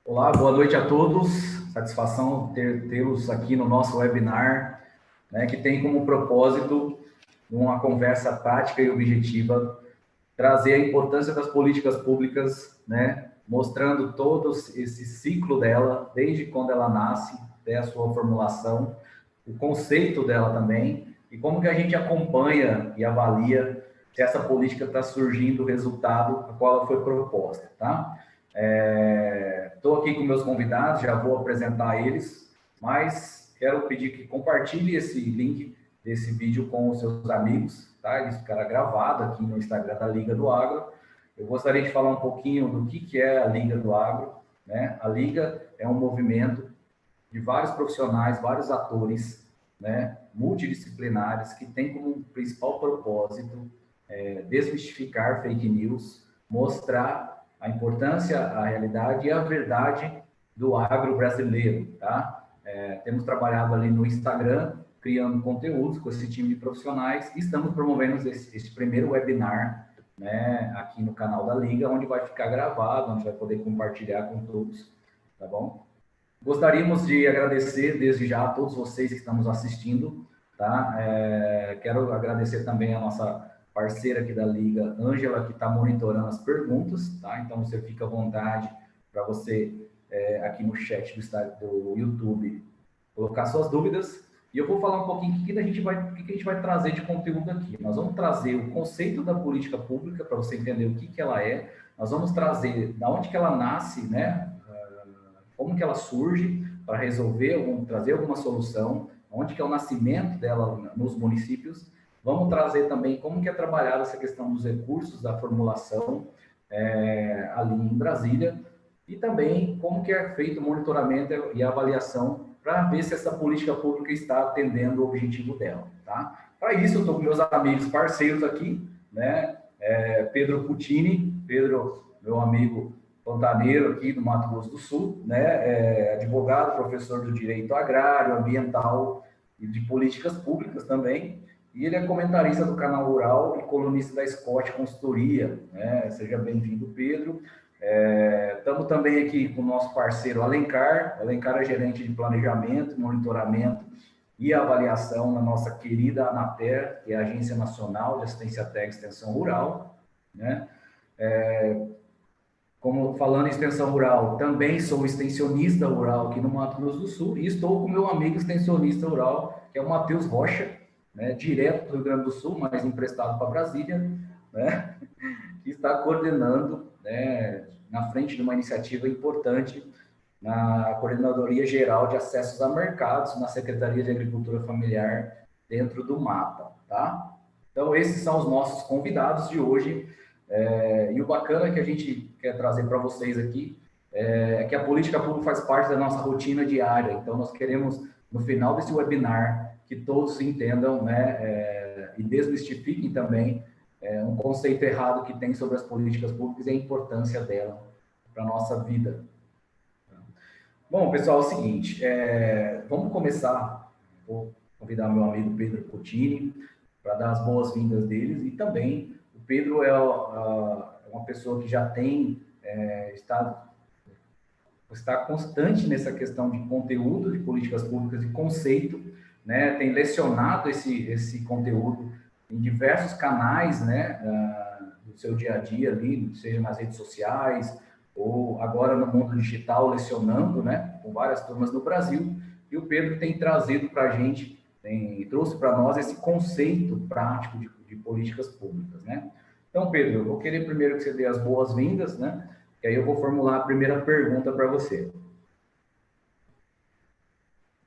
Olá, boa noite a todos. Satisfação tê-los aqui no nosso webinar, né, que tem como propósito, uma conversa prática e objetiva, trazer a importância das políticas públicas, né, mostrando todo esse ciclo dela, desde quando ela nasce até a sua formulação, o conceito dela também, e como que a gente acompanha e avalia se essa política está surgindo o resultado a qual ela foi proposta, tá? Estou aqui com meus convidados, já vou apresentar eles, mas quero pedir que compartilhe esse link desse vídeo com os seus amigos, tá? Ele ficará gravado aqui no Instagram da Liga do Agro. Eu gostaria de falar um pouquinho do que é a Liga do Agro, né? A Liga é um movimento de vários profissionais, vários atores, né, multidisciplinares, que tem como principal propósito desmistificar fake news, mostrar a importância, a realidade e a verdade do agro brasileiro, tá? Temos trabalhado ali no Instagram, criando conteúdos com esse time de profissionais e estamos promovendo esse primeiro webinar, né, aqui no canal da Liga, onde vai ficar gravado, onde vai poder compartilhar com todos, tá bom? Gostaríamos de agradecer desde já a todos vocês que estão nos assistindo, tá? Quero agradecer também a nossa parceira aqui da Liga, Ângela, que está monitorando as perguntas, tá? Então, você fica à vontade para você, aqui no chat do YouTube, colocar suas dúvidas. E eu vou falar um pouquinho o que a gente vai trazer de conteúdo aqui. Nós vamos trazer o conceito da política pública, para você entender o que ela é. Nós vamos trazer da onde que ela nasce, né? Como que ela surge para resolver, trazer alguma solução, onde que é o nascimento dela nos municípios. Vamos trazer também como que é trabalhada essa questão dos recursos da formulação ali em Brasília e também como que é feito o monitoramento e a avaliação para ver se essa política pública está atendendo o objetivo dela, tá? Para isso, eu estou com meus amigos parceiros aqui, né? Pedro Puccini, Pedro, meu amigo pantaneiro aqui do Mato Grosso do Sul, né? Advogado, professor do direito agrário, ambiental e de políticas públicas também. E ele é comentarista do Canal Rural e colunista da Scott Consultoria, né? Seja bem-vindo, Pedro. Estamos também aqui com o nosso parceiro Alencar. Alencar é gerente de planejamento, monitoramento e avaliação na nossa querida Anater, que é a Agência Nacional de Assistência Técnica e Extensão Rural, né? Como falando em extensão rural, também sou extensionista rural aqui no Mato Grosso do Sul e estou com meu amigo extensionista rural, que é o Matheus Rocha, né, direto do Rio Grande do Sul, mas emprestado para Brasília, né, que está coordenando, né, na frente de uma iniciativa importante na Coordenadoria Geral de Acessos a Mercados, na Secretaria de Agricultura Familiar, dentro do MAPA, tá? Então, esses são os nossos convidados de hoje. E o bacana que a gente quer trazer para vocês aqui é que a política pública faz parte da nossa rotina diária. Então, nós queremos, no final desse webinar, que todos entendam, né, e desmistifiquem também um conceito errado que tem sobre as políticas públicas e a importância dela para a nossa vida. Bom, pessoal, é o seguinte, vamos começar. Vou convidar meu amigo Pedro Puccini para dar as boas-vindas deles e também o Pedro é uma pessoa que já tem está constante nessa questão de conteúdo de políticas públicas e conceito, né? Tem lecionado esse conteúdo em diversos canais, né? Do seu dia a dia ali, seja nas redes sociais ou agora no mundo digital lecionando, né? Com várias turmas no Brasil. E o Pedro tem trazido para a gente, trouxe para nós esse conceito prático de políticas públicas, né? Então, Pedro, eu vou querer primeiro que você dê as boas-vindas, né? E aí eu vou formular a primeira pergunta para você.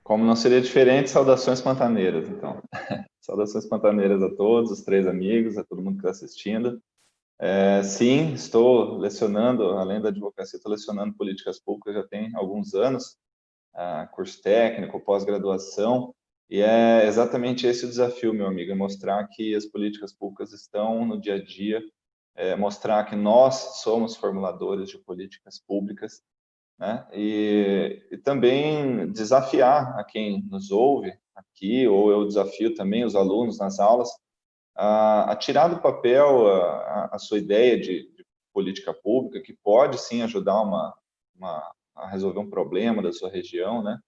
Como não seria diferente, saudações pantaneiras, então. Saudações pantaneiras a todos, os três amigos, a todo mundo que está assistindo. Sim, estou lecionando, além da advocacia, estou lecionando políticas públicas já tem alguns anos, curso técnico, pós-graduação, e é exatamente esse o desafio, meu amigo, é mostrar que as políticas públicas estão no dia a dia, mostrar que nós somos formuladores de políticas públicas, né? E também desafiar a quem nos ouve aqui, ou eu desafio também os alunos nas aulas, a tirar do papel a sua ideia de política pública, que pode sim ajudar uma a resolver um problema da sua região, né?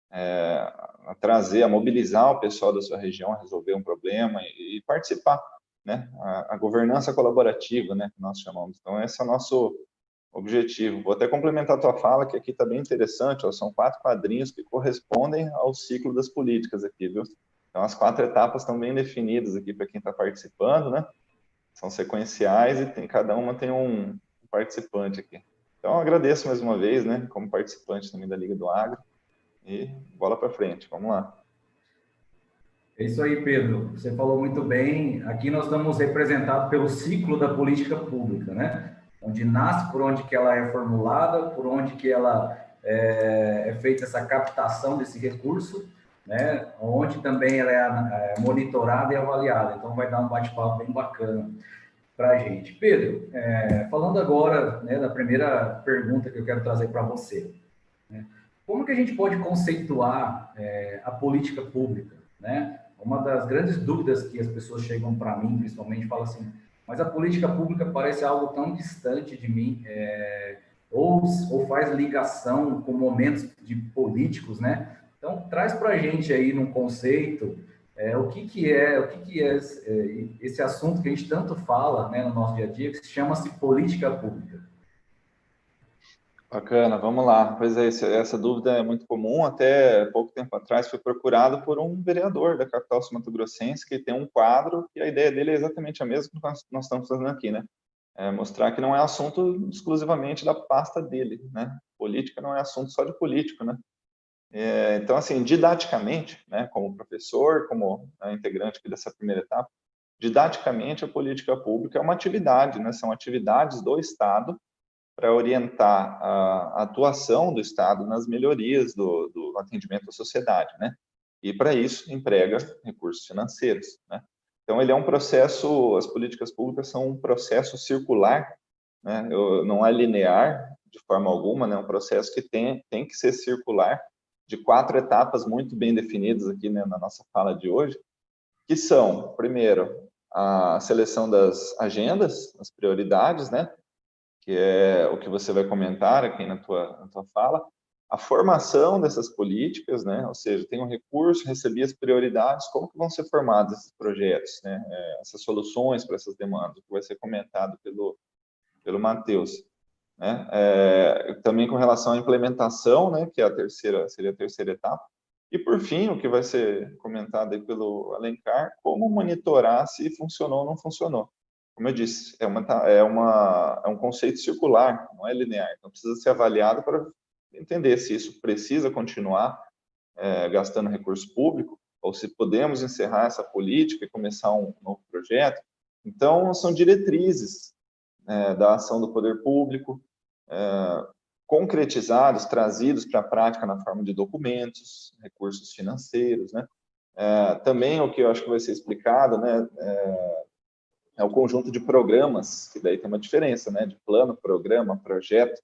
A trazer, a mobilizar o pessoal da sua região a resolver um problema e participar, né? A governança colaborativa, né, que nós chamamos. Então, esse é o nosso objetivo. Vou até complementar a tua fala, que aqui está bem interessante, ó, são 4 quadrinhos que correspondem ao ciclo das políticas aqui, viu? Então, as 4 etapas estão bem definidas aqui para quem está participando, né? São sequenciais e cada uma tem um participante aqui. Então, agradeço mais uma vez, né, como participante também da Liga do Agro, e bola para frente, vamos lá. É isso aí, Pedro. Você falou muito bem. Aqui nós estamos representados pelo ciclo da política pública, né? Onde nasce, por onde que ela é formulada, por onde que ela é feita essa captação desse recurso, né? Onde também ela é monitorada e avaliada. Então, vai dar um bate-papo bem bacana para a gente. Pedro, falando agora, né, da primeira pergunta que eu quero trazer para você, né? Como que a gente pode conceituar a política pública, né? Uma das grandes dúvidas que as pessoas chegam para mim, principalmente, falam assim, mas a política pública parece algo tão distante de mim, ou faz ligação com momentos de políticos, né? Então, traz para a gente aí num conceito o que é esse assunto que a gente tanto fala, né, no nosso dia a dia, que se chama-se política pública. Bacana, vamos lá. Pois é, essa dúvida é muito comum. Até pouco tempo atrás foi procurado por um vereador da capital sul-mato-grossense que tem um quadro e a ideia dele é exatamente a mesma que nós estamos fazendo aqui, né? Mostrar que não é assunto exclusivamente da pasta dele, né? Política não é assunto só de político, né? Então, assim, didaticamente, né, como professor, como integrante aqui dessa primeira etapa, didaticamente a política pública é uma atividade, né? São atividades do Estado para orientar a atuação do Estado nas melhorias do atendimento à sociedade, né? E para isso emprega recursos financeiros, né? Então ele é um processo, as políticas públicas são um processo circular, né? Não é linear de forma alguma, né? É um processo que tem que ser circular, de 4 etapas muito bem definidas aqui, né, na nossa fala de hoje, que são, primeiro, a seleção das agendas, as prioridades, né? Que é o que você vai comentar aqui na tua fala, a formação dessas políticas, né? Ou seja, tem um recurso, recebi as prioridades, como que vão ser formados esses projetos, né? Essas soluções para essas demandas, que vai ser comentado pelo Matheus, né? Também com relação à implementação, né? Que é seria a terceira etapa. E, por fim, o que vai ser comentado aí pelo Alencar, como monitorar se funcionou ou não funcionou. Como eu disse, é um conceito circular, não é linear. Então, precisa ser avaliado para entender se isso precisa continuar gastando recurso público ou se podemos encerrar essa política e começar um novo projeto. Então, são diretrizes da ação do poder público, concretizados, trazidos para a prática na forma de documentos, recursos financeiros, né? Também o que eu acho que vai ser explicado, né, é o conjunto de programas, que daí tem uma diferença, né, de plano, programa, projeto,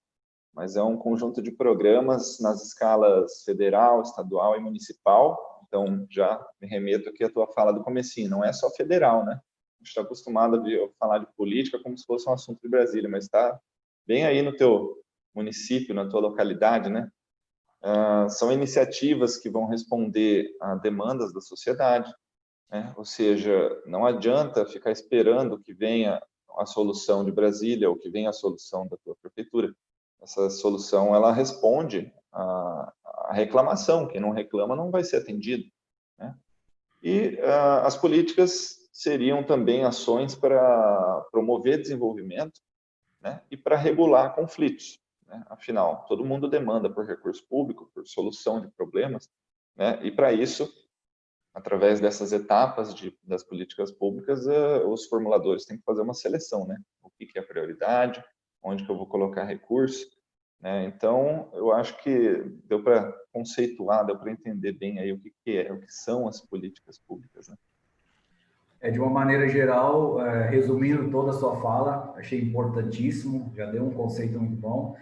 mas é um conjunto de programas nas escalas federal, estadual e municipal. Então, já me remeto aqui à tua fala do comecinho, não é só federal, né? A gente está acostumado a falar de política como se fosse um assunto de Brasília, mas está bem aí no teu município, na tua localidade, né? São iniciativas que vão responder a demandas da sociedade, né? Ou seja, não adianta ficar esperando que venha a solução de Brasília ou que venha a solução da tua prefeitura. Essa solução, ela responde à reclamação. Quem não reclama não vai ser atendido, né? E as políticas seriam também ações para promover desenvolvimento, né? E para regular conflitos, né? Afinal, todo mundo demanda por recurso público, por solução de problemas, né? E para isso, através dessas etapas das políticas públicas, os formuladores têm que fazer uma seleção, né? O que é prioridade, onde que eu vou colocar recurso, né? Então, eu acho que deu para conceituar, deu para entender bem aí o que são as políticas públicas, né? De uma maneira geral, resumindo toda a sua fala, achei importantíssimo, já deu um conceito muito bom.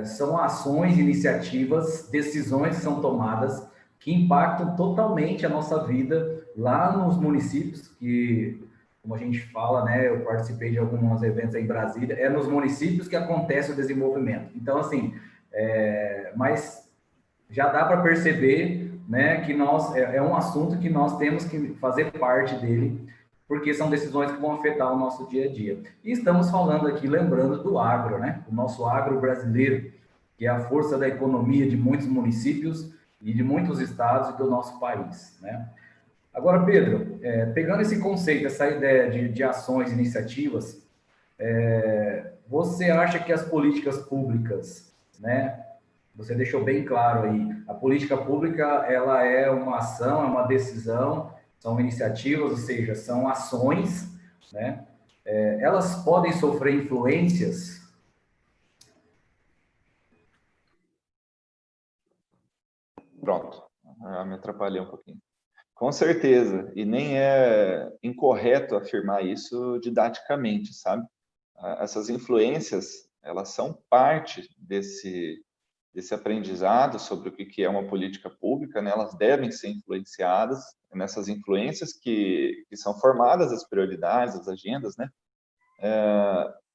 São ações, iniciativas, decisões que são tomadas que impactam totalmente a nossa vida lá nos municípios, que, como a gente fala, né, eu participei de alguns eventos aí em Brasília, é nos municípios que acontece o desenvolvimento. Então, assim, Mas já dá para perceber, né, que é um assunto que nós temos que fazer parte dele, porque são decisões que vão afetar o nosso dia a dia. E estamos falando aqui, lembrando do agro, né, o nosso agro brasileiro, que é a força da economia de muitos municípios e de muitos estados e do nosso país, né. Agora, Pedro, pegando esse conceito, essa ideia de ações, iniciativas, você acha que as políticas públicas, né? Você deixou bem claro aí, a política pública, ela é uma ação, é uma decisão, são iniciativas, ou seja, são ações, né? Elas podem sofrer influências. Pronto, me atrapalhei um pouquinho. Com certeza, e nem é incorreto afirmar isso didaticamente, sabe? Essas influências, elas são parte desse aprendizado sobre o que é uma política pública, né? Elas devem ser influenciadas, nessas influências que são formadas as prioridades, as agendas, né?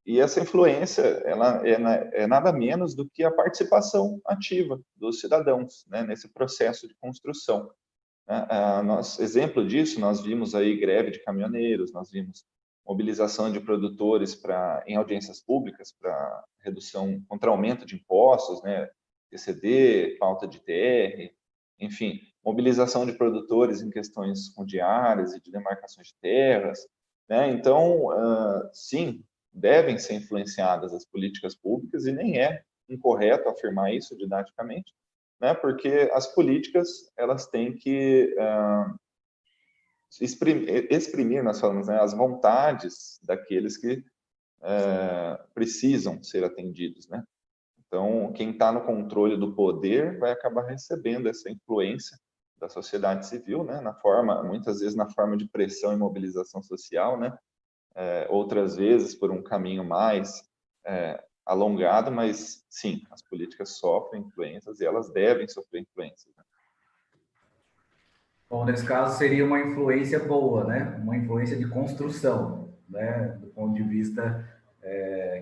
E essa influência, ela é nada menos do que a participação ativa dos cidadãos, né? Nesse processo de construção. Exemplo disso, nós vimos aí greve de caminhoneiros, nós vimos mobilização de produtores em audiências públicas para redução, contra aumento de impostos, né, TCD, pauta de TR, enfim, mobilização de produtores em questões fundiárias e de demarcações de terras, né? Então, sim, devem ser influenciadas as políticas públicas e nem é incorreto afirmar isso didaticamente, né? Porque as políticas, elas têm que exprimir, nós falamos, né, as vontades daqueles que precisam ser atendidos, né? Então, quem está no controle do poder vai acabar recebendo essa influência da sociedade civil, né? Muitas vezes na forma de pressão e mobilização social, né? Outras vezes por um caminho mais alongado, mas sim, as políticas sofrem influências e elas devem sofrer influências, né? Bom, nesse caso seria uma influência boa, né? Uma influência de construção, né? Do ponto de vista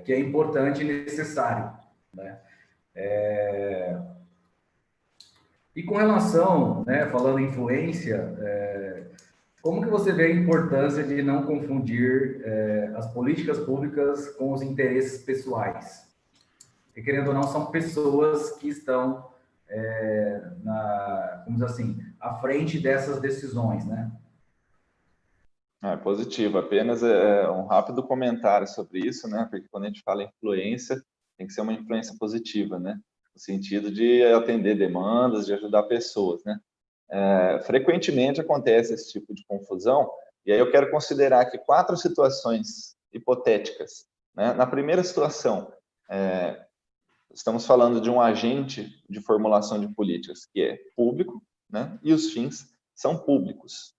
que é importante e necessário, né? E com relação, né, falando em influência, como que você vê a importância de não confundir as políticas públicas com os interesses pessoais? Porque, querendo ou não, são pessoas que estão, vamos dizer assim, à frente dessas decisões, né? É positivo, apenas um rápido comentário sobre isso, né? Porque quando a gente fala em influência, tem que ser uma influência positiva, né? No sentido de atender demandas, de ajudar pessoas, né? Frequentemente acontece esse tipo de confusão, e aí eu quero considerar aqui 4 situações hipotéticas, né? Na primeira situação, estamos falando de um agente de formulação de políticas que é público, né? E os fins são públicos.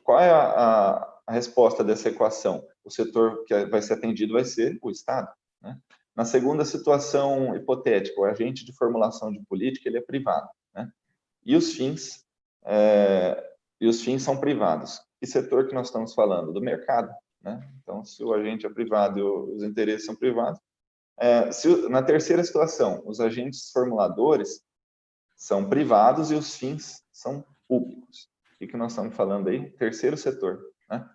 Qual é a resposta dessa equação? O setor que vai ser atendido vai ser o Estado, né? Na segunda situação hipotética, o agente de formulação de política ele é privado, né? E os fins são privados. Que setor que nós estamos falando? Do mercado, né? Então, se o agente é privado e os interesses são privados, na terceira situação, os agentes formuladores são privados e os fins são públicos. O que nós estamos falando aí? Terceiro setor, né?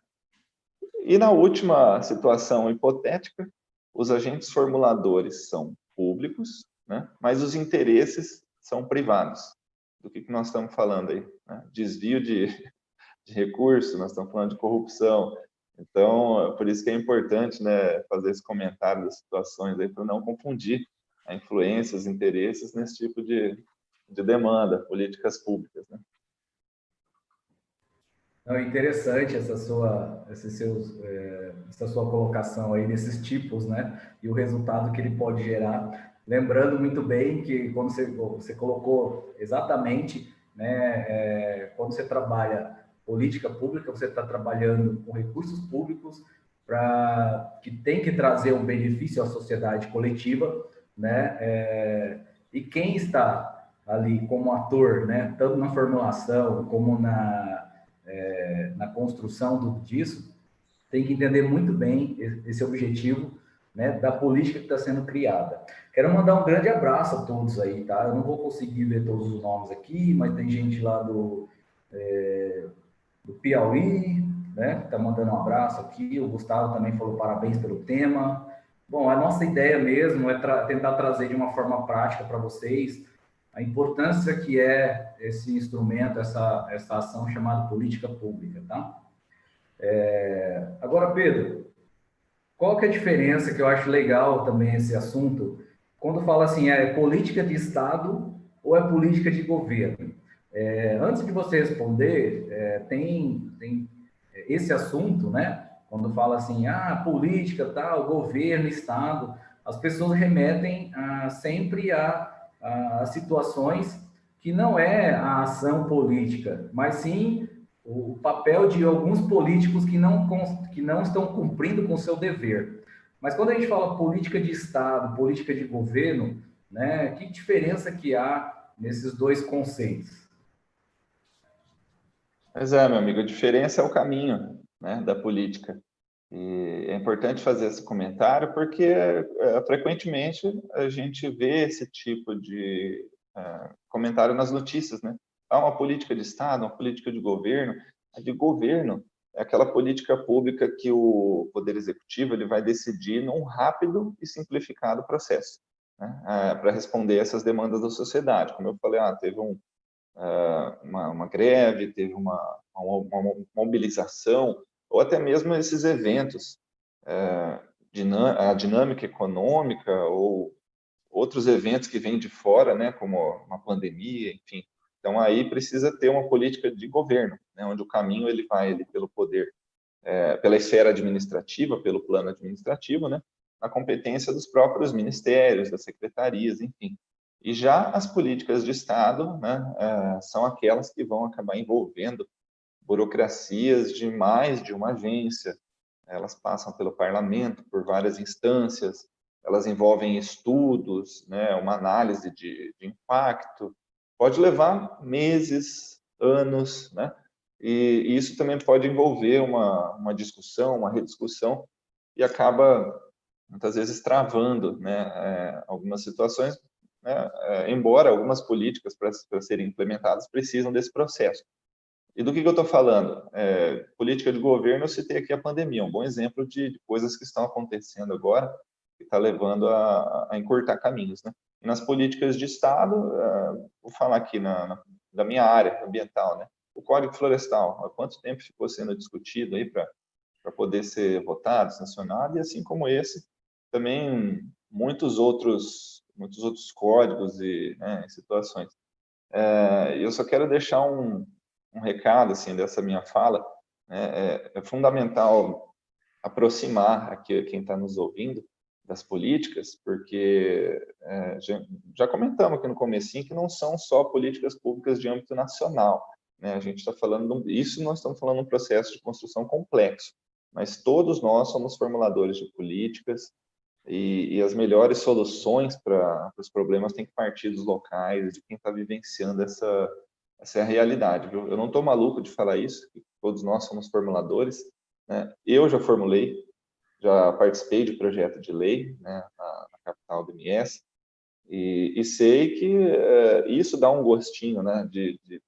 E na última situação hipotética, os agentes formuladores são públicos, né? Mas os interesses são privados. Do que nós estamos falando aí? Né? Desvio de recursos, nós estamos falando de corrupção. Então, por isso que é importante, né, fazer esse comentário das situações aí, para não confundir a influência, os interesses nesse tipo de demanda, políticas públicas, né? Não, interessante essa sua colocação aí desses tipos, né? E o resultado que ele pode gerar. Lembrando muito bem que quando você colocou exatamente, né? Quando você trabalha política pública, você está trabalhando com recursos públicos que tem que trazer um benefício à sociedade coletiva, né? E quem está ali como ator, né? Tanto na formulação como na construção disso, tem que entender muito bem esse objetivo, né, da política que está sendo criada. Quero mandar um grande abraço a todos aí, tá? Eu não vou conseguir ver todos os nomes aqui, mas tem gente lá do Piauí, né, que está mandando um abraço aqui. O Gustavo também falou parabéns pelo tema. Bom, a nossa ideia mesmo é tentar trazer de uma forma prática para vocês a importância que é esse instrumento, essa ação chamada política pública, tá? Agora, Pedro, qual que é a diferença que eu acho legal também esse assunto, quando fala assim, é política de Estado ou é política de governo? Antes de você responder, tem esse assunto, né? Quando fala assim, política, tal, governo, Estado, as pessoas remetem sempre a situações que não é a ação política, mas sim o papel de alguns políticos que não estão cumprindo com o seu dever. Mas quando a gente fala política de Estado, política de governo, né, que diferença que há nesses dois conceitos? Mas meu amigo, a diferença é o caminho, né, da política. E é importante fazer esse comentário porque frequentemente a gente vê esse tipo de comentário nas notícias, né? Há uma política de Estado, uma política de governo. A de governo é aquela política pública que o Poder Executivo ele vai decidir num rápido e simplificado processo, né? Para responder essas demandas da sociedade. Como eu falei, teve uma greve, teve uma mobilização, ou até mesmo esses eventos, a dinâmica econômica ou outros eventos que vêm de fora, né, como uma pandemia, enfim. Então, aí precisa ter uma política de governo, né, onde o caminho ele vai pelo poder, pela esfera administrativa, pelo plano administrativo, né, na competência dos próprios ministérios, das secretarias, enfim. E já as políticas de Estado, né, são aquelas que vão acabar envolvendo burocracias de mais de uma agência. Elas passam pelo parlamento, por várias instâncias, elas envolvem estudos, né, uma análise de impacto. Pode levar meses, anos, né? E isso também pode envolver uma discussão, uma rediscussão, e acaba, muitas vezes, travando, né, algumas situações, né, embora algumas políticas para serem implementadas precisam desse processo. E do que eu estou falando? Política de governo, eu citei aqui a pandemia, um bom exemplo de coisas que estão acontecendo agora, que está levando a encurtar caminhos, né? E nas políticas de Estado, vou falar aqui da minha área ambiental, né? O Código Florestal, há quanto tempo ficou sendo discutido aí para poder ser votado, sancionado, e assim como esse, também muitos outros códigos e, né, situações. Eu só quero deixar um recado assim dessa minha fala, né? É fundamental aproximar aqui quem está nos ouvindo das políticas, porque já comentamos aqui no comecinho que não são só políticas públicas de âmbito nacional, né? A gente está falando isso, nós estamos falando de um processo de construção complexo, mas todos nós somos formuladores de políticas, e as melhores soluções para os problemas têm que partir dos locais, de quem está vivenciando essa realidade, viu? Eu não estou maluco de falar isso, que todos nós somos formuladores, né? Eu já formulei, já participei de projeto de lei, né, na capital do MS, e sei que isso dá um gostinho, né, de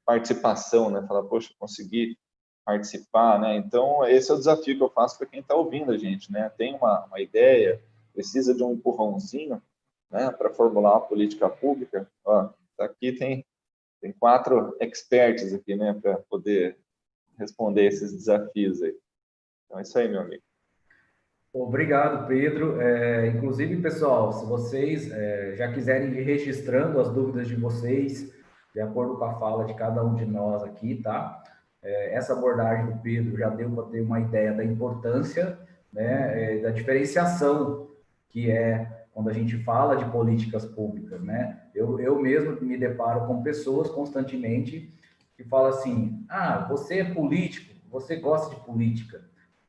participação, né? Falar, poxa, consegui participar, né? Então, esse é o desafio que eu faço para quem está ouvindo a gente, né? Tem uma ideia, precisa de um empurrãozinho, né, para formular uma política pública. Ó, aqui tem 4 experts aqui, né, para poder responder esses desafios aí. Então, é isso aí, meu amigo. Obrigado, Pedro. Inclusive, pessoal, se vocês já quiserem ir registrando as dúvidas de vocês, de acordo com a fala de cada um de nós aqui, tá? Essa abordagem do Pedro já deu para ter uma ideia da importância, né, da diferenciação que é quando a gente fala de políticas públicas, né? Eu mesmo me deparo com pessoas constantemente que falam assim: você é político, você gosta de política.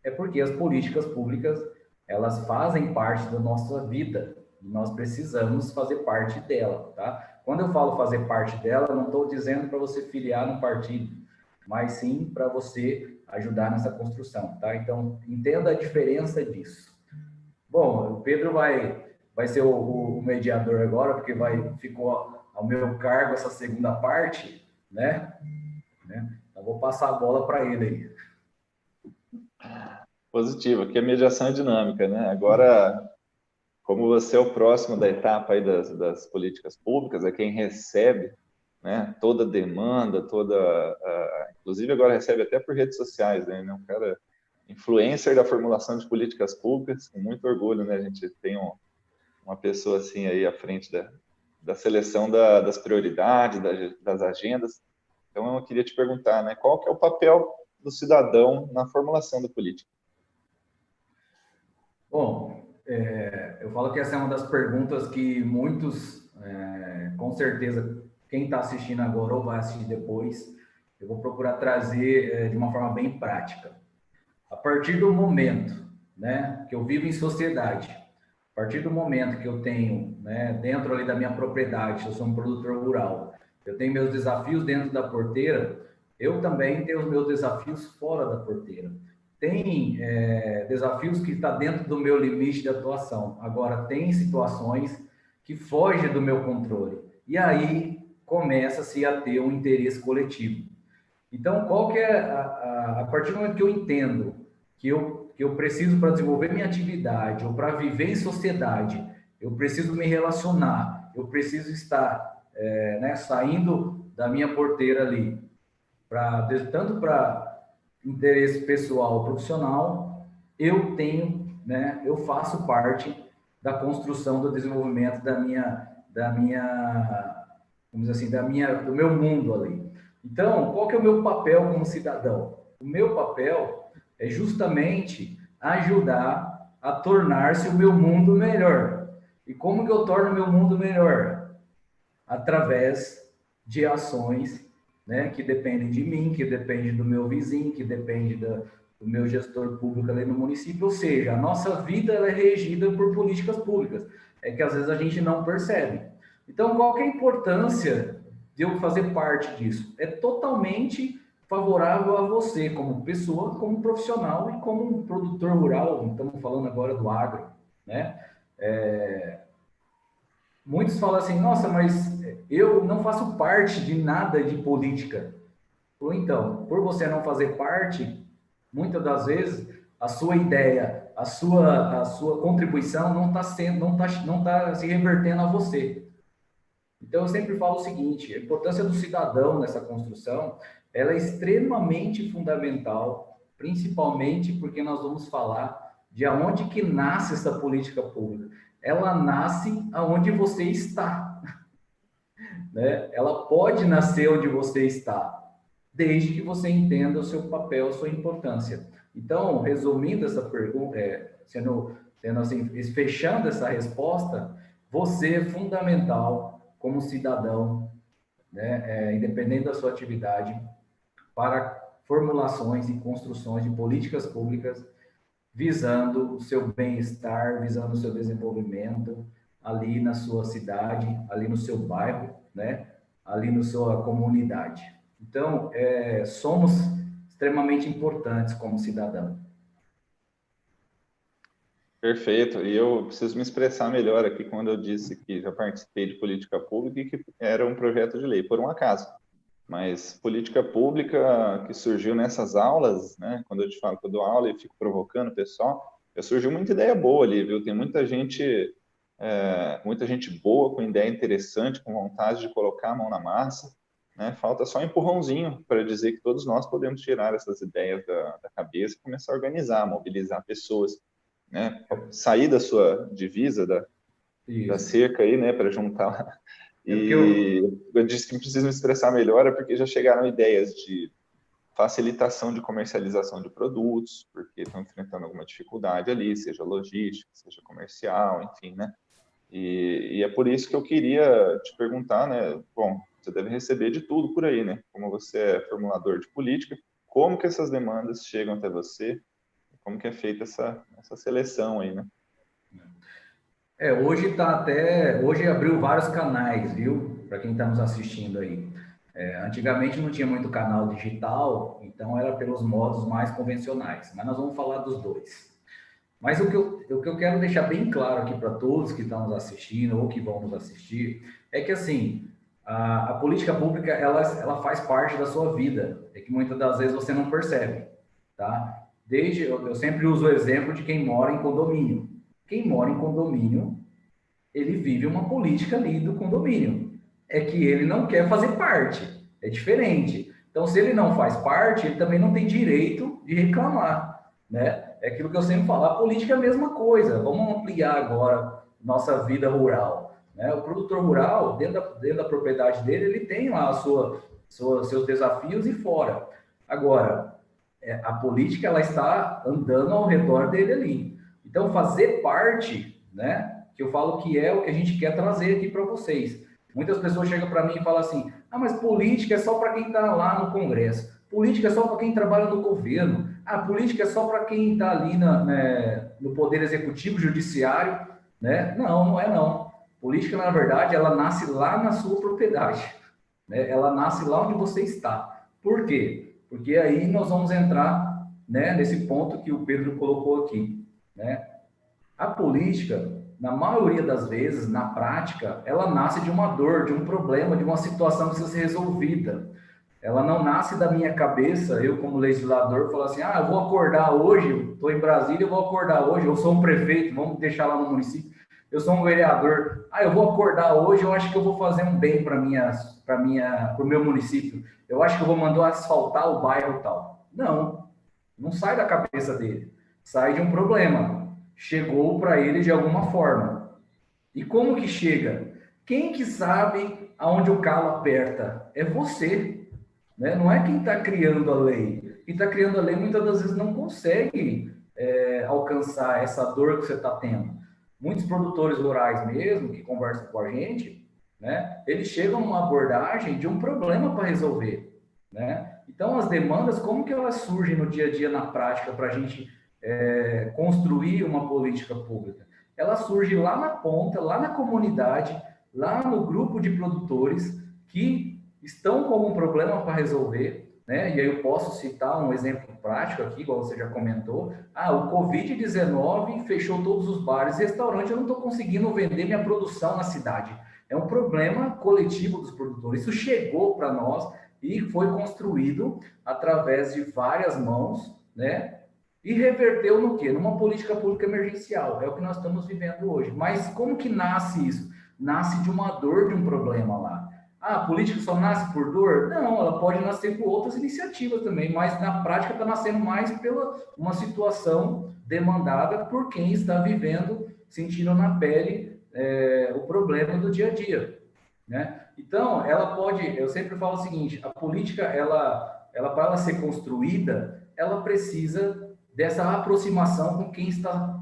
É porque as políticas públicas elas fazem parte da nossa vida e nós precisamos fazer parte dela, tá? Quando eu falo fazer parte dela, não estou dizendo para você filiar no partido, mas sim para você ajudar nessa construção, tá? Então, entenda a diferença disso. Bom, o Pedro vai ser o mediador agora, porque ficou ao meu cargo essa segunda parte, né? Então, vou passar a bola para ele aí. Positivo, aqui a mediação é dinâmica, né? Agora, como você é o próximo da etapa aí das políticas públicas, é quem recebe, né, toda demanda, inclusive agora recebe até por redes sociais, né? Um cara influencer da formulação de políticas públicas, com muito orgulho, né? A gente tem uma pessoa assim aí à frente da seleção das prioridades, das agendas. Então, eu queria te perguntar, né, qual que é o papel do cidadão na formulação da política? Bom, eu falo que essa é uma das perguntas que muitos, com certeza, quem está assistindo agora ou vai assistir depois, eu vou procurar trazer de uma forma bem prática. A partir do momento, né, que eu vivo em sociedade, a partir do momento que eu tenho, né, dentro ali da minha propriedade, eu sou um produtor rural, eu tenho meus desafios dentro da porteira, eu também tenho os meus desafios fora da porteira. Tem desafios que estão dentro do meu limite de atuação. Agora, tem situações que fogem do meu controle. E aí começa-se a ter um interesse coletivo. Então, qual que é a partir do momento que eu entendo que eu preciso para desenvolver minha atividade ou para viver em sociedade, eu preciso me relacionar, eu preciso estar saindo da minha porteira ali, tanto para interesse pessoal ou profissional, eu faço parte da construção do desenvolvimento vamos dizer assim, do meu mundo ali. Então, qual que é o meu papel como cidadão? O meu papel é justamente ajudar a tornar-se o meu mundo melhor. E como que eu torno o meu mundo melhor? Através de ações, né, que dependem de mim, que dependem do meu vizinho, que dependem do meu gestor público ali no município. Ou seja, a nossa vida ela é regida por políticas públicas. É que às vezes a gente não percebe. Então, qual que é a importância de eu fazer parte disso? É totalmente favorável a você, como pessoa, como profissional e como um produtor rural. Estamos falando agora do agro, né? Muitos falam assim, nossa, mas eu não faço parte de nada de política. Ou então, por você não fazer parte, muitas das vezes a sua ideia, a sua contribuição não tá se revertendo a você. Então, eu sempre falo o seguinte, a importância do cidadão nessa construção, ela é extremamente fundamental, principalmente porque nós vamos falar de aonde que nasce essa política pública. Ela nasce aonde você está, né? Ela pode nascer onde você está, desde que você entenda o seu papel, a sua importância. Então, resumindo essa pergunta, sendo assim, fechando essa resposta, você é fundamental como cidadão, né, independente da sua atividade, para formulações e construções de políticas públicas visando o seu bem-estar, visando o seu desenvolvimento ali na sua cidade, ali no seu bairro, né, ali na sua comunidade. Então, somos extremamente importantes como cidadão. Perfeito. E eu preciso me expressar melhor aqui quando eu disse que já participei de política pública e que era um projeto de lei, por um acaso. Mas política pública que surgiu nessas aulas, né? Quando eu te falo que eu dou aula e fico provocando o pessoal, surgiu muita ideia boa ali, viu? Tem muita gente boa, com ideia interessante, com vontade de colocar a mão na massa, né? Falta só um empurrãozinho para dizer que todos nós podemos tirar essas ideias da cabeça e começar a organizar, mobilizar pessoas, né? Sair da sua divisa, da cerca aí, né? Para juntar. E eu disse que preciso me expressar melhor, porque já chegaram ideias de facilitação de comercialização de produtos, porque estão enfrentando alguma dificuldade ali, seja logística, seja comercial, enfim, né? E é por isso que eu queria te perguntar, né? Bom, você deve receber de tudo por aí, né? Como você é formulador de política, como que essas demandas chegam até você? Como que é feita essa seleção aí, né? Hoje abriu vários canais, viu? Para quem está nos assistindo aí. Antigamente não tinha muito canal digital, então era pelos modos mais convencionais, mas nós vamos falar dos dois. Mas o que eu quero deixar bem claro aqui para todos que estão nos assistindo ou que vão nos assistir é que, assim, a política pública, ela faz parte da sua vida. É que muitas das vezes você não percebe, tá? Eu sempre uso o exemplo de quem mora em condomínio. Quem mora em condomínio, ele vive uma política ali do condomínio. É que ele não quer fazer parte. É diferente. Então, se ele não faz parte, ele também não tem direito de reclamar, né? É aquilo que eu sempre falo. A política é a mesma coisa. Vamos ampliar agora nossa vida rural, né? O produtor rural, dentro da propriedade dele, ele tem lá seus desafios e fora. Agora, a política, ela está andando ao redor dele ali. Então, fazer parte, né? Que eu falo que é o que a gente quer trazer aqui para vocês. Muitas pessoas chegam para mim e falam assim: ah, mas política é só para quem está lá no Congresso. Política é só para quem trabalha no governo. Ah, política é só para quem está ali no Poder Executivo, Judiciário, né? Não, não é não. Política, na verdade, ela nasce lá na sua propriedade, né? Ela nasce lá onde você está. Por quê? Porque aí nós vamos entrar, né, nesse ponto que o Pedro colocou aqui, né? A política, na maioria das vezes, na prática, ela nasce de uma dor, de um problema, de uma situação que precisa ser resolvida. Ela não nasce da minha cabeça, eu como legislador, falar assim, ah, eu vou acordar hoje, estou em Brasília, eu vou acordar hoje, eu sou um prefeito, vamos deixar lá no município, eu sou um vereador, ah, eu vou acordar hoje, eu acho que eu vou fazer um bem para o meu município, eu acho que eu vou mandar asfaltar o bairro tal. Não, não sai da cabeça dele, sai de um problema, chegou para ele de alguma forma. E como que chega? Quem que sabe aonde o calo aperta? É você, né? Não é quem está criando a lei. Quem está criando a lei muitas das vezes não consegue alcançar essa dor que você está tendo. Muitos produtores rurais mesmo, que conversam com a gente, né? Eles chegam numa abordagem de um problema para resolver, né? Então, as demandas, como que elas surgem no dia a dia, na prática, para a gente construir uma política pública? Ela surge lá na ponta, lá na comunidade, lá no grupo de produtores que estão com um problema para resolver, né? E aí eu posso citar um exemplo prático aqui, igual você já comentou. Ah, o Covid-19 fechou todos os bares e restaurantes, eu não estou conseguindo vender minha produção na cidade. É um problema coletivo dos produtores. Isso chegou para nós e foi construído através de várias mãos, né? E reverteu no quê? Numa política pública emergencial. É o que nós estamos vivendo hoje. Mas como que nasce isso? Nasce de uma dor, de um problema lá. Ah, a política só nasce por dor? Não, ela pode nascer por outras iniciativas também, mas na prática está nascendo mais pela uma situação demandada por quem está vivendo, sentindo na pele o problema do dia a dia, né? Então, ela pode, eu sempre falo o seguinte, a política, ela para ela ser construída, ela precisa dessa aproximação com quem está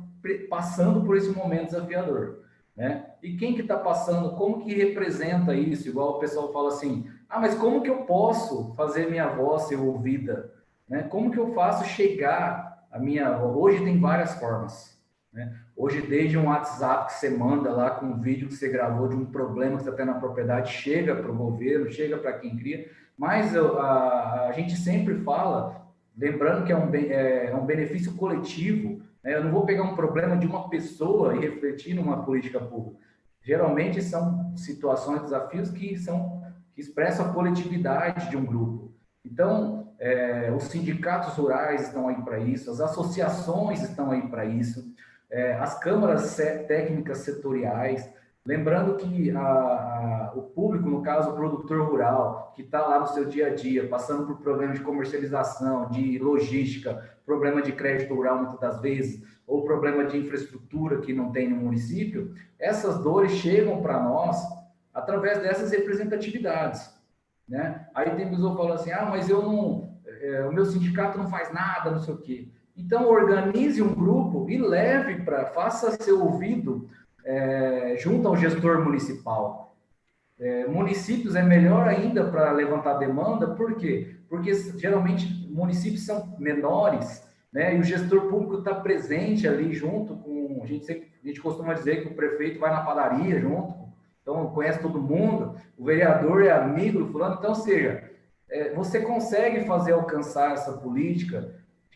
passando por esse momento desafiador, né? E quem que está passando, como que representa isso? Igual o pessoal fala assim, ah, mas como que eu posso fazer minha voz ser ouvida? Né? Como que eu faço chegar a minha... Hoje tem várias formas, né? Hoje, desde um WhatsApp que você manda lá com um vídeo que você gravou de um problema que você tem na propriedade, chega para o governo, chega para quem cria, mas a gente sempre fala, lembrando que é um benefício coletivo, né? Eu não vou pegar um problema de uma pessoa e refletir numa política pública. Geralmente são situações, desafios que expressam a coletividade de um grupo. Então, os sindicatos rurais estão aí para isso, as associações estão aí para isso, as câmaras técnicas setoriais. Lembrando que o público, no caso o produtor rural, que está lá no seu dia a dia, passando por problemas de comercialização, de logística, problema de crédito rural muitas das vezes, ou problema de infraestrutura que não tem no município, essas dores chegam para nós através dessas representatividades, né? Aí tem pessoa falando assim, ah, mas o meu sindicato não faz nada, não sei o quê. Então, organize um grupo e faça ser ouvido junto ao gestor municipal. Municípios é melhor ainda para levantar demanda, por quê? Porque geralmente municípios são menores, né? E o gestor público está presente ali junto com... A gente costuma dizer que o prefeito vai na padaria junto, então conhece todo mundo, o vereador é amigo do fulano, então, ou seja, você consegue fazer alcançar essa política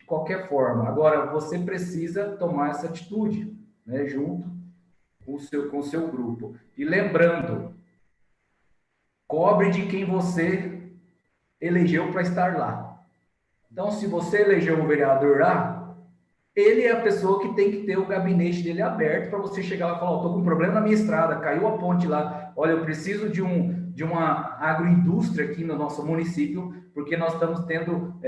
qualquer forma. Agora, você precisa tomar essa atitude, né, junto com o seu grupo. E lembrando, cobre de quem você elegeu para estar lá. Então, se você elegeu um vereador lá, ele é a pessoa que tem que ter o gabinete dele aberto para você chegar lá e falar: estou com um problema na minha estrada, caiu a ponte lá, olha, eu preciso de uma agroindústria aqui no nosso município, porque nós estamos tendo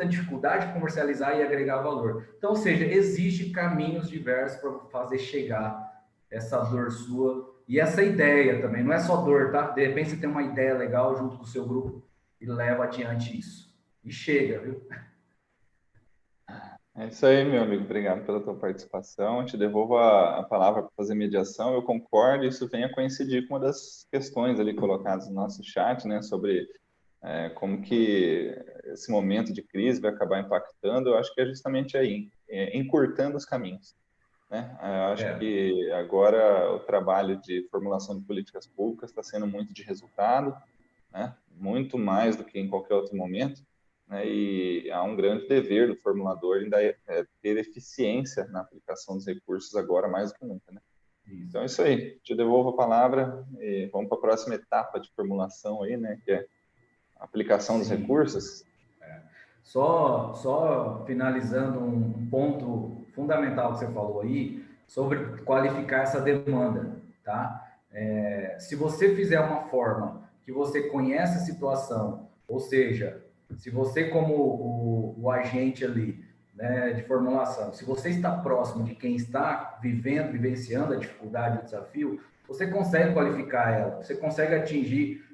dificuldade de comercializar e agregar valor. Então, ou seja, existem caminhos diversos para fazer chegar essa dor sua e essa ideia também. Não é só dor, tá? De repente você tem uma ideia legal junto com o seu grupo e leva adiante isso. E chega, viu? É isso aí, meu amigo. Obrigado pela tua participação. Eu te devolvo a palavra para fazer mediação. Eu concordo, isso vem a coincidir com uma das questões ali colocadas no nosso chat, né, sobre como que esse momento de crise vai acabar impactando. Eu acho que é justamente aí, encurtando os caminhos, né? Eu acho que agora o trabalho de formulação de políticas públicas está sendo muito de resultado, né? Muito mais do que em qualquer outro momento, né? E há um grande dever do formulador ainda ter eficiência na aplicação dos recursos agora mais do que nunca, né? Então é isso aí. Te devolvo a palavra e vamos para a próxima etapa de formulação aí, né? Que é a aplicação dos recursos. Só finalizando um ponto fundamental que você falou aí, sobre qualificar essa demanda, tá? Se você fizer uma forma que você conhece a situação, ou seja, se você como o agente ali, né, de formulação, se você está próximo de quem está vivenciando a dificuldade, o desafio, você consegue qualificar ela, você consegue atingir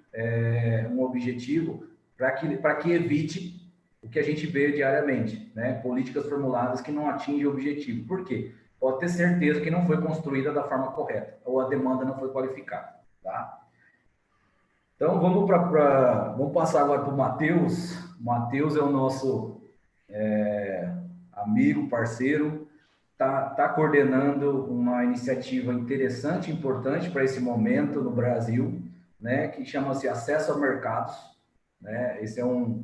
um objetivo para que evite o que a gente vê diariamente, né? Políticas formuladas que não atingem o objetivo. Por quê? Pode ter certeza que não foi construída da forma correta, ou a demanda não foi qualificada, tá? Então, vamos passar agora para o Matheus. O Matheus é o nosso amigo, parceiro, tá coordenando uma iniciativa interessante, importante para esse momento no Brasil, né? Que chama-se Acesso a Mercados, né? Esse é um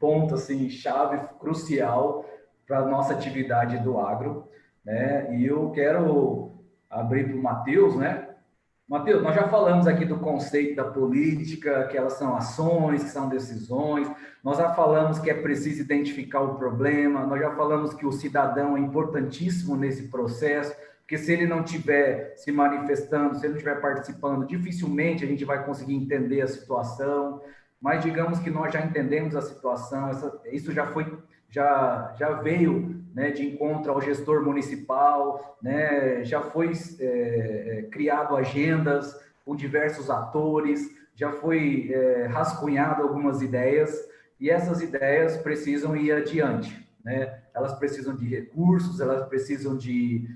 ponto assim chave crucial para a nossa atividade do agro, né? E eu quero abrir para o Matheus, né? Matheus, nós já falamos aqui do conceito da política, que elas são ações, que são decisões, nós já falamos que é preciso identificar o problema, nós já falamos que o cidadão é importantíssimo nesse processo, porque se ele não estiver se manifestando, se ele não estiver participando, dificilmente a gente vai conseguir entender a situação, mas digamos que nós já entendemos a situação, isso já veio, né, de encontro ao gestor municipal, né, já foi criado agendas com diversos atores, já foi rascunhado algumas ideias, e essas ideias precisam ir adiante, né? Elas precisam de recursos, elas precisam de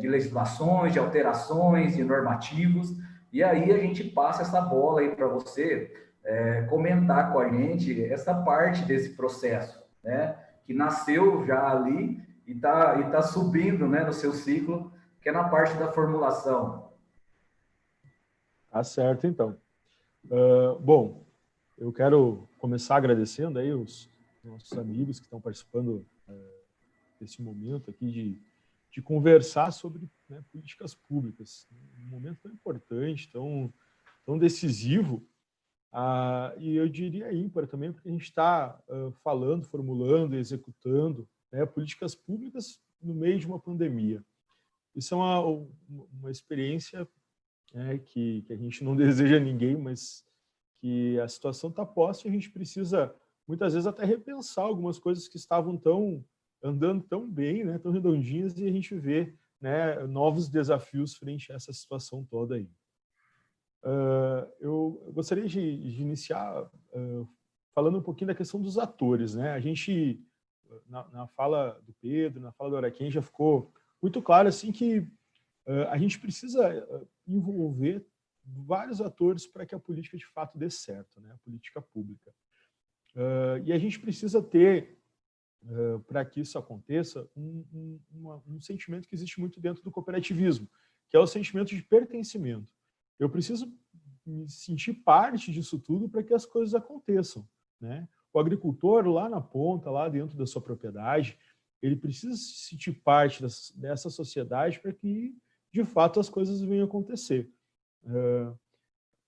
legislações, de alterações, de normativos, e aí a gente passa essa bola aí para você comentar com a gente essa parte desse processo, né? Que nasceu já ali e tá subindo, né, no seu ciclo, que é na parte da formulação. Tá certo, então. Bom, eu quero começar agradecendo aí os nossos amigos que estão participando desse momento aqui de conversar sobre, né, políticas públicas. Um momento tão importante, tão decisivo, e eu diria ímpar também, porque a gente está falando, formulando, executando, né, políticas públicas no meio de uma pandemia. Isso é uma experiência que a gente não deseja a ninguém, mas que a situação está posta e a gente precisa, muitas vezes, até repensar algumas coisas que estavam andando tão bem, né, tão redondinhas, e a gente vê, né, novos desafios frente a essa situação toda aí. Eu gostaria de iniciar falando um pouquinho da questão dos atores, né? A gente, na fala do Pedro, na fala do Araquém, já ficou muito claro assim, que a gente precisa envolver vários atores para que a política de fato dê certo, né? A política pública. E a gente precisa ter, para que isso aconteça, um sentimento que existe muito dentro do cooperativismo, que é o sentimento de pertencimento. Eu preciso me sentir parte disso tudo para que as coisas aconteçam, né? o agricultor lá na ponta, lá dentro da sua propriedade, ele precisa se sentir parte dessa sociedade para que, de fato, as coisas venham a acontecer.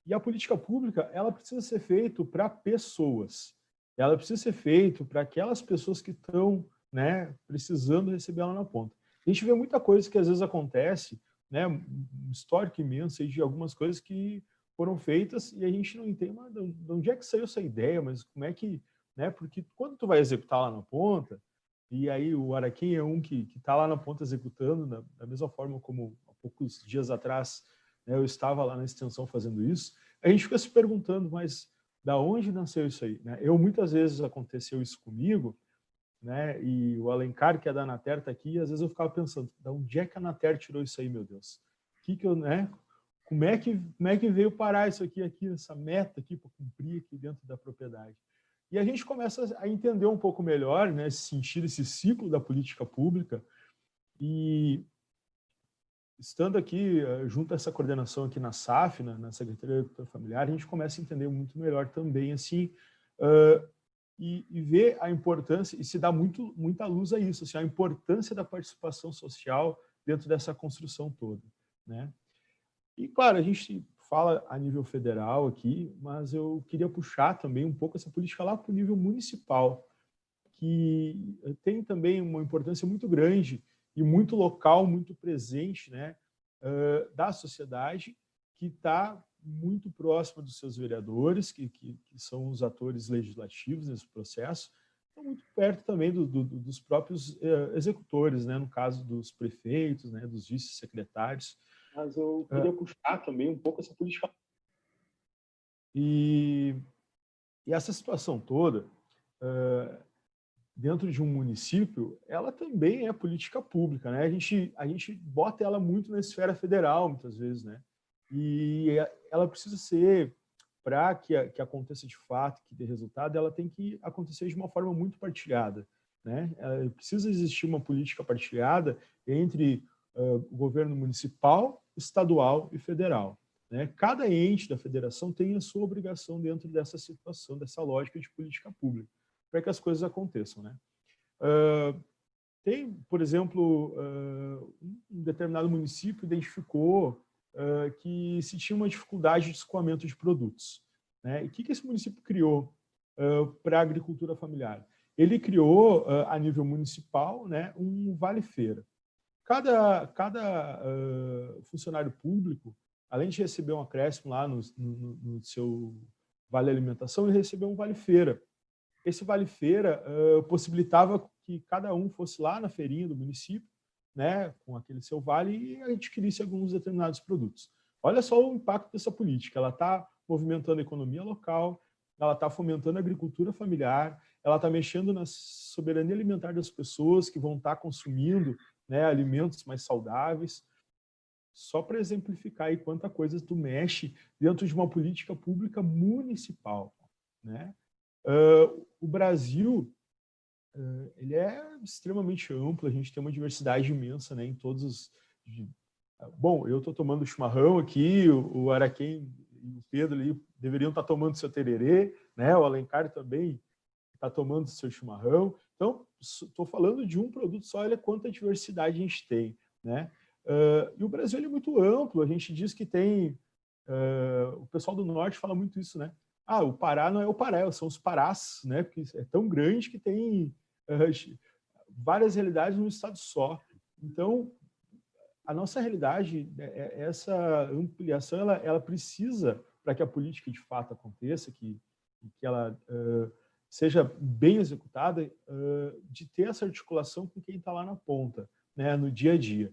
E a política pública, ela precisa ser feita para pessoas. Ela precisa ser feita para aquelas pessoas que estão, né, precisando receber ela na ponta. A gente vê muita coisa que às vezes acontece, né, um histórico imenso de algumas coisas que foram feitas e a gente não entende, mas de onde é que saiu essa ideia, mas como é que, né, porque quando tu vai executar lá na ponta, e aí o Araquém é um que está lá na ponta executando, da mesma forma como há poucos dias atrás, né, eu estava lá na extensão fazendo isso, a gente fica se perguntando, mas da onde nasceu isso aí? Né? Muitas vezes aconteceu isso comigo, né, e o Alencar, que é da Anater, está aqui, e às vezes eu ficava pensando, da onde é que a Anater tirou isso aí, meu Deus? Como é que veio parar isso aqui, essa meta aqui para cumprir aqui dentro da propriedade? E a gente começa a entender um pouco melhor, né, esse sentido, esse ciclo da política pública, e estando aqui junto a essa coordenação aqui na SAF, na Secretaria de Agricultura Familiar, a gente começa a entender muito melhor também, assim, e ver a importância, e se dá muita luz a isso, assim, a importância da participação social dentro dessa construção toda, né? E, claro, a gente fala a nível federal aqui, mas eu queria puxar também um pouco essa política lá para o nível municipal, que tem também uma importância muito grande e muito local, muito presente, né, da sociedade, que está muito próxima dos seus vereadores, que são os atores legislativos nesse processo, estão muito perto também dos próprios executores, né, no caso dos prefeitos, né, dos vice-secretários. Mas eu queria puxar também um pouco essa política. E essa situação toda, dentro de um município, ela também é política pública, né? A gente bota ela muito na esfera federal, muitas vezes, né? E ela precisa ser, para que aconteça de fato, que dê resultado, ela tem que acontecer de uma forma muito partilhada, né? Precisa existir uma política partilhada entre o governo municipal, estadual e federal, né? Cada ente da federação tem a sua obrigação dentro dessa situação, dessa lógica de política pública, para que as coisas aconteçam, né? Tem, por exemplo, um determinado município identificou que se tinha uma dificuldade de escoamento de produtos, né? E o que esse município criou para a agricultura familiar? Ele criou, a nível municipal, né, um vale-feira. Cada funcionário público, além de receber um acréscimo lá no seu vale alimentação, ele recebeu um vale-feira. Esse vale-feira possibilitava que cada um fosse lá na feirinha do município, né, com aquele seu vale, e adquirisse alguns determinados produtos. Olha só o impacto dessa política. Ela está movimentando a economia local, ela está fomentando a agricultura familiar, ela está mexendo na soberania alimentar das pessoas que vão estar consumindo, né, alimentos mais saudáveis. Só para exemplificar aí quanta coisa tu mexe dentro de uma política pública municipal, né? O Brasil, ele é extremamente amplo, a gente tem uma diversidade imensa, né, em todos os... Bom, eu estou tomando chimarrão aqui, o Araquém e o Pedro ali deveriam estar tomando seu tererê, né, o Alencar também está tomando seu chimarrão. Então, estou falando de um produto só, olha quanta diversidade a gente tem, né? E o Brasil ele é muito amplo, a gente diz que tem... o pessoal do Norte fala muito isso, né? Ah, o Pará não é o Pará, são os Parás, né? Porque é tão grande que tem várias realidades num estado só. Então, a nossa realidade, essa ampliação, ela precisa, para que a política de fato aconteça, que ela seja bem executada, de ter essa articulação com quem está lá na ponta, né, no dia a dia.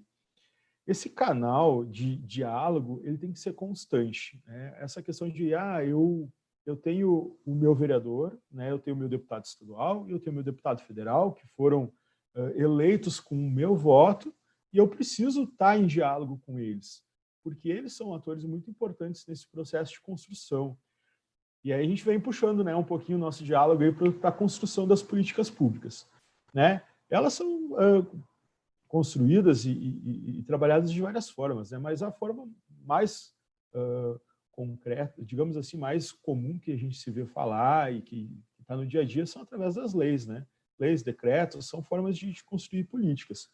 Esse canal de diálogo, ele tem que ser constante, né? Essa questão de, eu tenho o meu vereador, né, eu tenho o meu deputado estadual e eu tenho o meu deputado federal, que foram eleitos com o meu voto, e eu preciso estar em diálogo com eles, porque eles são atores muito importantes nesse processo de construção. E aí a gente vem puxando, né, um pouquinho o nosso diálogo para a construção das políticas públicas, né? Elas são construídas e trabalhadas de várias formas, né? Mas a forma mais concreta, digamos assim, mais comum que a gente se vê falar e que está no dia a dia são através das leis, né? Leis, decretos, são formas de construir políticas.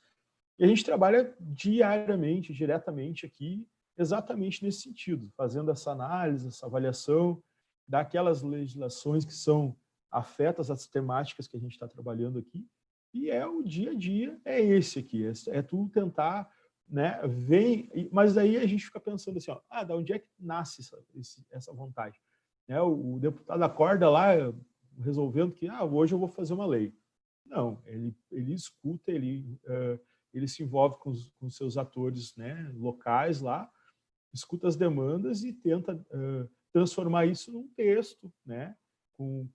E a gente trabalha diariamente, diretamente aqui, exatamente nesse sentido, fazendo essa análise, essa avaliação daquelas legislações que são afetas às temáticas que a gente está trabalhando aqui. E o dia a dia é esse aqui, é tu tentar, né, mas daí a gente fica pensando assim, ó, da onde é que nasce essa vontade? Né, o deputado acorda lá resolvendo que hoje eu vou fazer uma lei. Não, ele escuta, ele se envolve com os seus atores, né, locais lá, escuta as demandas e tenta transformar isso num texto, né, com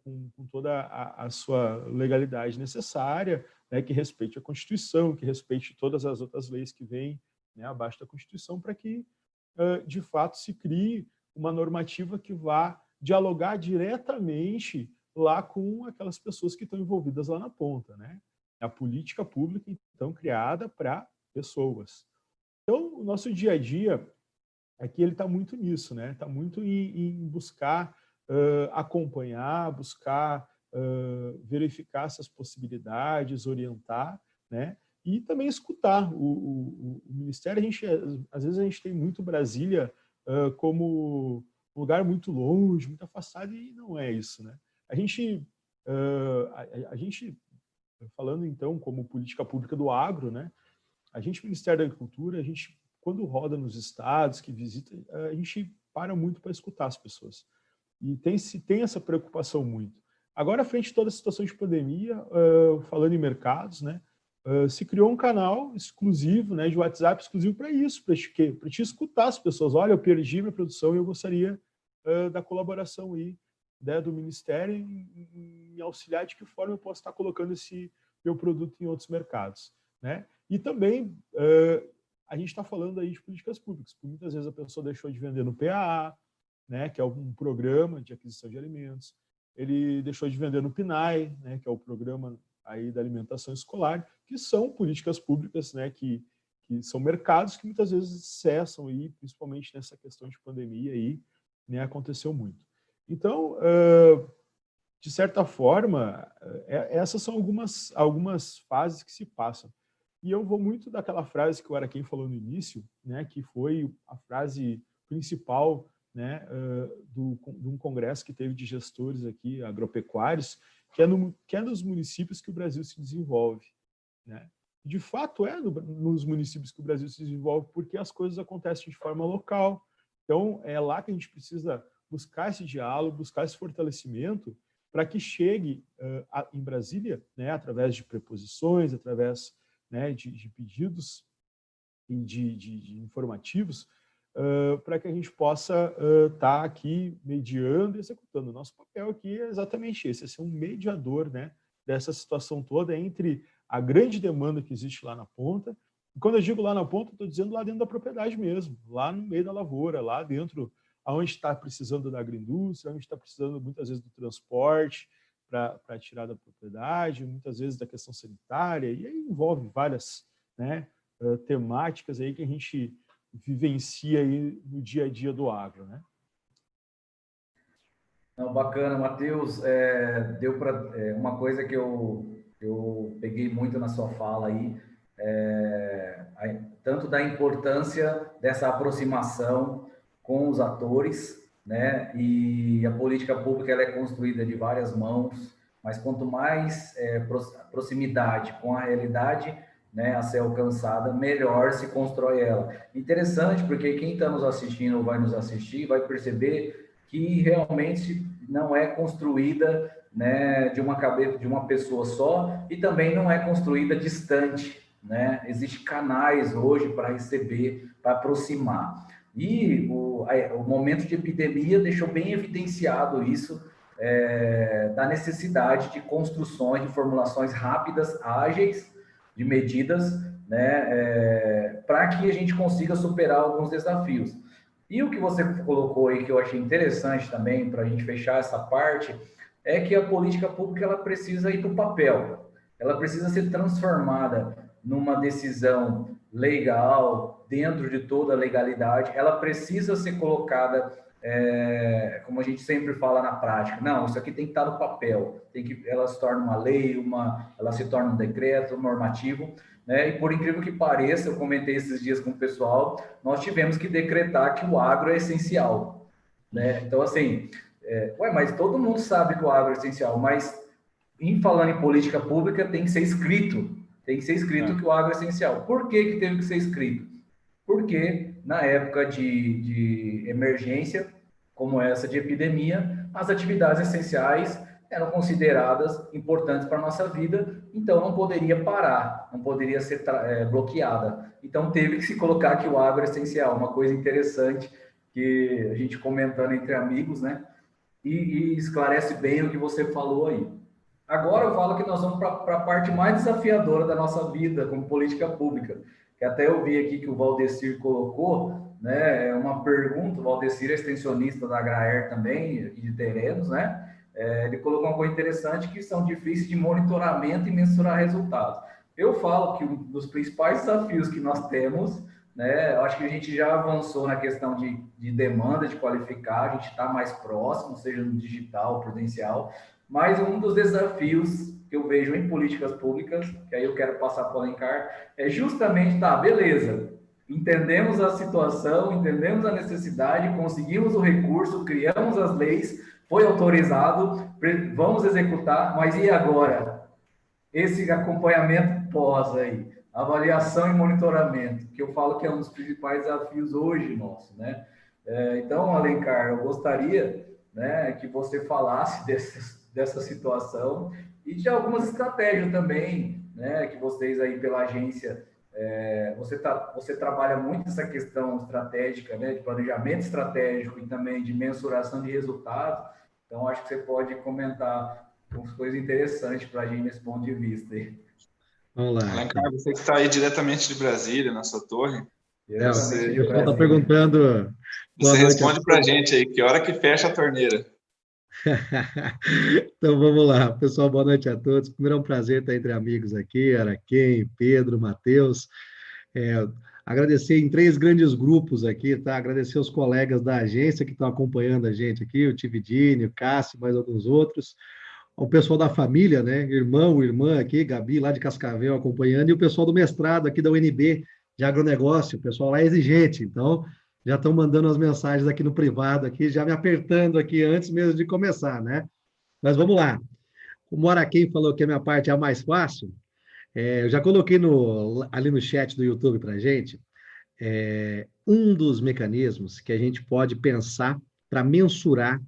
toda a sua legalidade necessária, né, que respeite a Constituição, que respeite todas as outras leis que vêm, né, abaixo da Constituição, para que, de fato, se crie uma normativa que vá dialogar diretamente lá com aquelas pessoas que estão envolvidas lá na ponta, né? A política pública, então, criada para pessoas. Então, o nosso dia a dia aqui ele está muito nisso, né? Está muito em buscar acompanhar, buscar verificar essas possibilidades, orientar, né? E também escutar o Ministério. Às vezes a gente tem muito Brasília como um lugar muito longe, muito afastado, e não é isso, né? A gente, falando então como política pública do agro, né? A gente, Ministério da Agricultura, quando roda nos estados, que visita, a gente para muito para escutar as pessoas. E tem essa preocupação muito. Agora, frente a toda a situação de pandemia, falando em mercados, né, se criou um canal exclusivo, né, de WhatsApp exclusivo para isso, para te escutar as pessoas. Olha, eu perdi minha produção e eu gostaria da colaboração aí, né, do Ministério em auxiliar de que forma eu posso estar colocando esse meu produto em outros mercados, né? E também a gente está falando aí de políticas públicas, porque muitas vezes a pessoa deixou de vender no PAA, né, que é um programa de aquisição de alimentos, ele deixou de vender no PNAE, né, que é o programa aí da alimentação escolar, que são políticas públicas, né, que são mercados que muitas vezes cessam aí, principalmente nessa questão de pandemia aí, né, aconteceu muito. Então, de certa forma, essas são algumas fases que se passam. E eu vou muito daquela frase que o Araquém falou no início, né, que foi a frase principal, né, de um congresso que teve de gestores aqui, agropecuários, que é nos municípios que o Brasil se desenvolve, né? De fato, nos municípios que o Brasil se desenvolve, porque as coisas acontecem de forma local. Então, é lá que a gente precisa buscar esse diálogo, buscar esse fortalecimento, para que chegue em Brasília, né, através de preposições, através, né, de pedidos e de informativos, para que a gente possa estar aqui mediando e executando. O nosso papel aqui é exatamente esse, é ser um mediador, né, dessa situação toda entre a grande demanda que existe lá na ponta. E quando eu digo lá na ponta, estou dizendo lá dentro da propriedade mesmo, lá no meio da lavoura, lá dentro, onde está precisando da agroindústria, onde está precisando muitas vezes do transporte para tirar da propriedade, muitas vezes da questão sanitária, e aí envolve várias, né, temáticas aí que a gente vivencia aí no dia a dia do agro, né? Não, bacana, Matheus. Deu para uma coisa que eu peguei muito na sua fala aí, tanto da importância dessa aproximação com os atores, né? E a política pública ela é construída de várias mãos, mas quanto mais proximidade com a realidade, né, a ser alcançada, melhor se constrói ela. Interessante, porque quem está nos assistindo ou vai nos assistir vai perceber que realmente não é construída, né, de uma cabeça de uma pessoa só, e também não é construída distante, né? Existem canais hoje para receber, para aproximar. E o momento de epidemia deixou bem evidenciado isso, da necessidade de construções, de formulações rápidas, ágeis, de medidas, né, para que a gente consiga superar alguns desafios. E o que você colocou aí, que eu achei interessante também, para a gente fechar essa parte, é que a política pública ela precisa ir para o papel, ela precisa ser transformada numa decisão legal, dentro de toda a legalidade, ela precisa ser colocada, como como a gente sempre fala na prática, não, isso aqui tem que estar no papel, ela se torna uma lei, ela se torna um decreto, um normativo, né? E por incrível que pareça, eu comentei esses dias com o pessoal, nós tivemos que decretar que o agro é essencial, né? Então, assim, mas todo mundo sabe que o agro é essencial, mas falando em política pública, tem que ser escrito que o agro é essencial. Por que teve que ser escrito? Porque na época de emergência, como essa de epidemia, as atividades essenciais eram consideradas importantes para a nossa vida, então não poderia parar, não poderia ser bloqueada. Então teve que se colocar que o agro é essencial, uma coisa interessante que a gente comentando entre amigos, né? E esclarece bem o que você falou aí. Agora eu falo que nós vamos para a parte mais desafiadora da nossa vida como política pública, que até eu vi aqui que o Valdecir colocou, né, uma pergunta, o Valdecir é extensionista da Agraer também, aqui de Terenos, né, ele colocou uma coisa interessante que são difíceis de monitoramento e mensurar resultados. Eu falo que um dos principais desafios que nós temos, né, eu acho que a gente já avançou na questão de demanda, de qualificar, a gente está mais próximo, seja no digital, prudencial, mas um dos desafios que eu vejo em políticas públicas, que aí eu quero passar para o Alencar, é justamente, beleza, entendemos a situação, entendemos a necessidade, conseguimos o recurso, criamos as leis, foi autorizado, vamos executar, mas e agora? Esse acompanhamento pós aí, avaliação e monitoramento, que eu falo que é um dos principais desafios hoje nosso, né? Então, Alencar, eu gostaria, né, que você falasse dessa situação e de algumas estratégias também, né, que vocês aí pela agência, você trabalha muito essa questão estratégica, né, de planejamento estratégico e também de mensuração de resultados, então acho que você pode comentar umas coisas interessantes para a gente nesse ponto de vista aí. Vamos lá. Alencar, você que está aí diretamente de Brasília, na sua torre. O pessoal está perguntando. Você responde para a gente aí, que hora que fecha a torneira? Então vamos lá, pessoal, boa noite a todos. Primeiro é um prazer estar entre amigos aqui, Araquém, Pedro, Matheus. Agradecer em 3 grandes grupos aqui, tá? Agradecer aos colegas da agência que estão acompanhando a gente aqui, o Tividini, o Cássio, mais alguns outros. Ao pessoal da família, né? Irmão, irmã aqui, Gabi, lá de Cascavel, acompanhando, e o pessoal do mestrado aqui da UNB, de agronegócio, o pessoal lá é exigente, então já estão mandando as mensagens aqui no privado, aqui, já me apertando aqui antes mesmo de começar, né? Mas vamos lá. Como o Araquém falou que a minha parte é a mais fácil, eu já coloquei ali no chat do YouTube para a gente, um dos mecanismos que a gente pode pensar para mensurar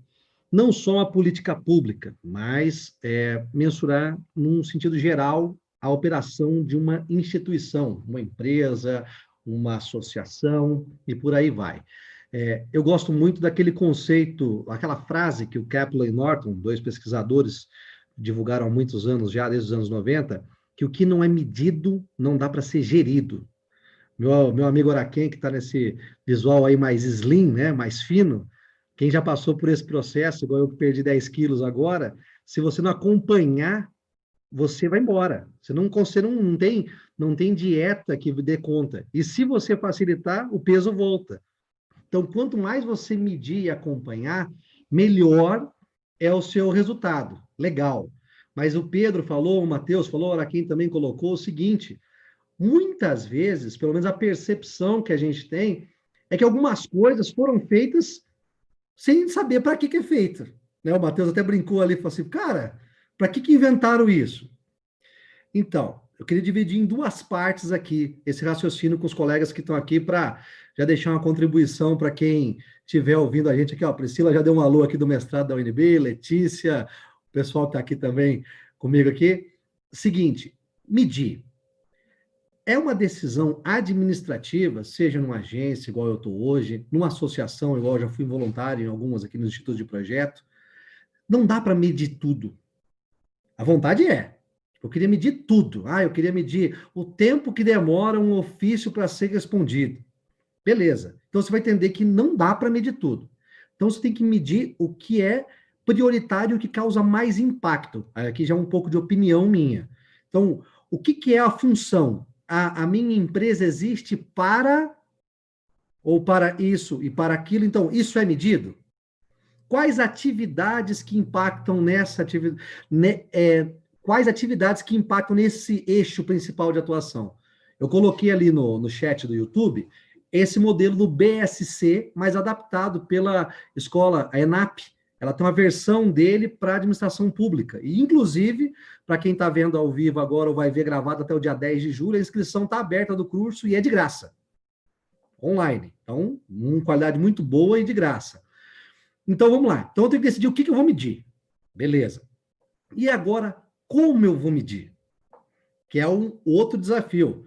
não só a política pública, mas mensurar, num sentido geral, a operação de uma instituição, uma empresa, uma associação, e por aí vai. Eu gosto muito daquele conceito, aquela frase que o Kaplan e Norton, 2 pesquisadores, divulgaram há muitos anos, já desde os anos 90, que o que não é medido não dá para ser gerido. Meu amigo Araquém, que está nesse visual aí mais slim, né, mais fino, quem já passou por esse processo, igual eu que perdi 10 quilos agora, se você não acompanhar, você vai embora. Você não tem dieta que dê conta. E se você facilitar, o peso volta. Então, quanto mais você medir e acompanhar, melhor é o seu resultado. Legal. Mas o Pedro falou, o Matheus falou, o Araquém também colocou o seguinte, muitas vezes, pelo menos a percepção que a gente tem, é que algumas coisas foram feitas sem saber para que é feito. Né? O Matheus até brincou ali, falou assim, cara, para que inventaram isso? Então, eu queria dividir em 2 partes aqui, esse raciocínio com os colegas que estão aqui, para já deixar uma contribuição para quem estiver ouvindo a gente aqui. Ó, Priscila já deu um alô aqui do mestrado da UNB, Letícia, o pessoal que está aqui também comigo aqui. Seguinte, medir. É uma decisão administrativa, seja numa agência, igual eu estou hoje, numa associação, igual eu já fui voluntário em algumas aqui no Instituto de Projeto. Não dá para medir tudo. A vontade é. Eu queria medir tudo. Eu queria medir o tempo que demora um ofício para ser respondido. Beleza. Então, você vai entender que não dá para medir tudo. Então, você tem que medir o que é prioritário, o que causa mais impacto. Aqui já é um pouco de opinião minha. Então, o que é a função? A minha empresa existe para ou para isso e para aquilo, então isso é medido? quais atividades que impactam nessa atividade, quais atividades que impactam nesse eixo principal de atuação. Eu coloquei ali no chat do YouTube esse modelo do BSC, mais adaptado pela escola, a ENAP. Ela tem uma versão dele para administração pública. E, inclusive, para quem está vendo ao vivo agora ou vai ver gravado até o dia 10 de julho, a inscrição está aberta do curso e é de graça. Online. Então, uma qualidade muito boa e de graça. Então, vamos lá. Então, eu tenho que decidir o que eu vou medir. Beleza. E agora, como eu vou medir? Que é um outro desafio.